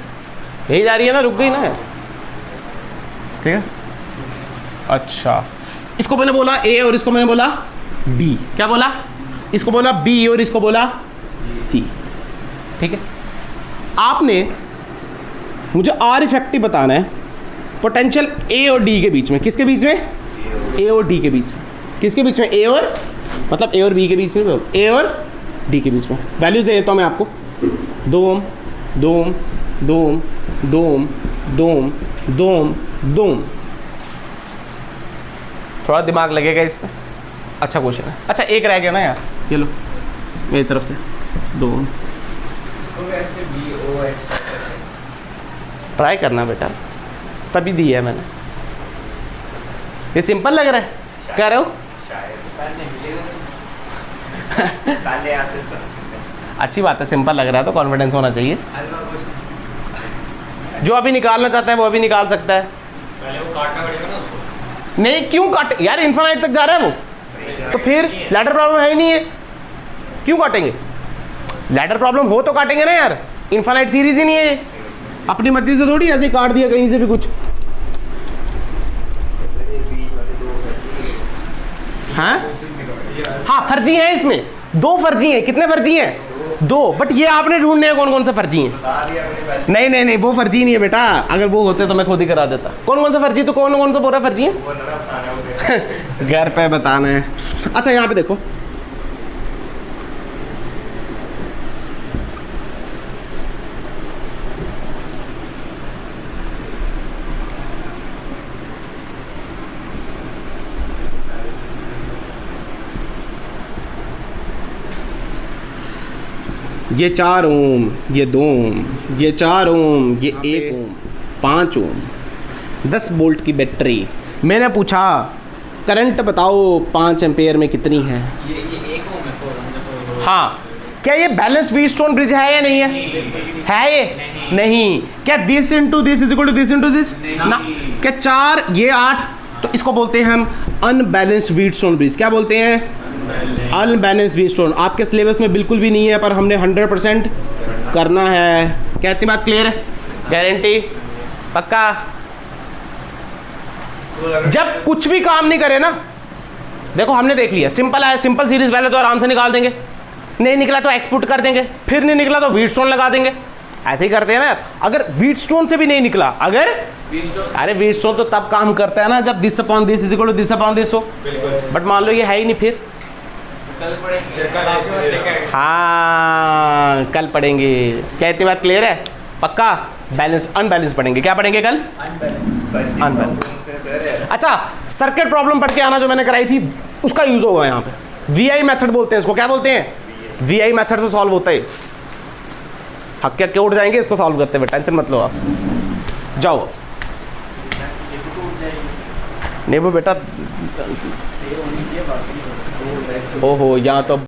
Speaker 1: यही जा रही है ना, रुक गई ना यार। ठीक है। अच्छा इसको मैंने बोला A और इसको मैंने बोला B। क्या बोला? इसको बोला B और इसको बोला C। ठीक है। आपने मुझे R इफेक्टिव बताना है पोटेंशियल A और D के बीच में। किसके बीच में? A और D के बीच में। किसके बीच में? A और मतलब A और B के बीच में, A और D के बीच में। वैल्यूज दे देता हूँ मैं आपको। 2 ओम, 2 ओम, 2 ओम, 2 ओम, 2 ओम, 2 ओम, 2 ओम। थोड़ा दिमाग लगेगा इसमें, अच्छा क्वेश्चन है। अच्छा एक रह गया ना यार, ये लो मेरी तरफ से 2 ओम।
Speaker 3: इसको कैसे BOX
Speaker 1: ट्राई करना बेटा, तभी दी है मैंने। ये सिंपल लग रहा है, कह रहे हो? अच्छी बात है, सिंपल लग रहा है तो कॉन्फिडेंस होना चाहिए। जो अभी निकालना चाहता है वो अभी निकाल सकता है।
Speaker 2: पहले वो काटना पड़ेगा ना उसको।
Speaker 1: नहीं क्यों काटे यार, इन्फिनाइट तक जा रहा है वो, तो फिर लैडर प्रॉब्लम है ही नहीं है, क्यों काटेंगे? लैडर प्रॉब्लम हो तो काटेंगे ना यार, इन्फिनाइट सीरीज ही नहीं है। अपनी मर्जी से थोड़ी ऐसे काट दिया कहीं से भी कुछ। हाँ फर्जी है इसमें, 2 फर्जी हैं। कितने फर्जी हैं? 2। बट ये आपने ढूंढने हैं कौन कौन से फर्जी हैं। नहीं वो फर्जी नहीं है बेटा, अगर वो होते तो मैं खुद ही करा देता। कौन कौन से फर्जी, तो कौन कौन सा बोल रहा फर्जी है? घर पे बताना है। अच्छा यहाँ पे देखो, ये 4 ओम, ये 2 ओम, ये 4 ओम, ये 1 ओम, 5 ओम, 10 वोल्ट की बैटरी। मैंने पूछा करंट बताओ 5 एम्पेयर में कितनी है?
Speaker 3: ये 1 ओम है, 4 ओम।
Speaker 1: हाँ, क्या ये बैलेंस व्हीटस्टोन ब्रिज है या नहीं है? है ये? नहीं। क्या this into this is equal to this into this? ना। क्या 4 ये 8, तो इसको बोलते हैं हम अनबैलेंस्ड व्हीटस्टोन ब्रिज। क्या बोलते हैं? Unbalanced Wheatstone. आपके सिलेबस में बिल्कुल भी नहीं है, पर हमने 100% करना है। क्या इतनी बात क्लियर है? गारंटी? पक्का? जब कुछ भी काम नहीं करे ना, देखो हमने देख लिया, सिंपल है, सिंपल सीरीज पहले तो आराम से निकाल देंगे, नहीं निकला तो एक्सपुट कर देंगे, फिर नहीं निकला तो व्हीटस्टोन लगा देंगे। ऐसे ही करते हैं ना। अगर व्हीटस्टोन से भी नहीं निकला, अगर अरे व्हीटस्टोन तो तब काम करता है ना जब this upon this is equal to this upon this हो। बट मान लो ये है ही नहीं, फिर हाँ कल पढ़ेंगे। क्या इतनी बात क्लियर है? पक्का? बैलेंस अनबैलेंस पढ़ेंगे। क्या पढ़ेंगे कल? अनबैलेंस। अच्छा सर्किट प्रॉब्लम पढ़ के आना जो मैंने कराई थी, उसका यूज होगा यहाँ पे। VI मेथड बोलते हैं इसको। क्या बोलते हैं? VI मेथड से सॉल्व होता है। हक्के हक्के उठ जाएंगे इसको सॉल्व करते हुए, टेंशन मत लो आप। जाओ। नेबू बेटा
Speaker 3: सेव होनी चाहिए बाकी
Speaker 1: ओहो यहाँ तो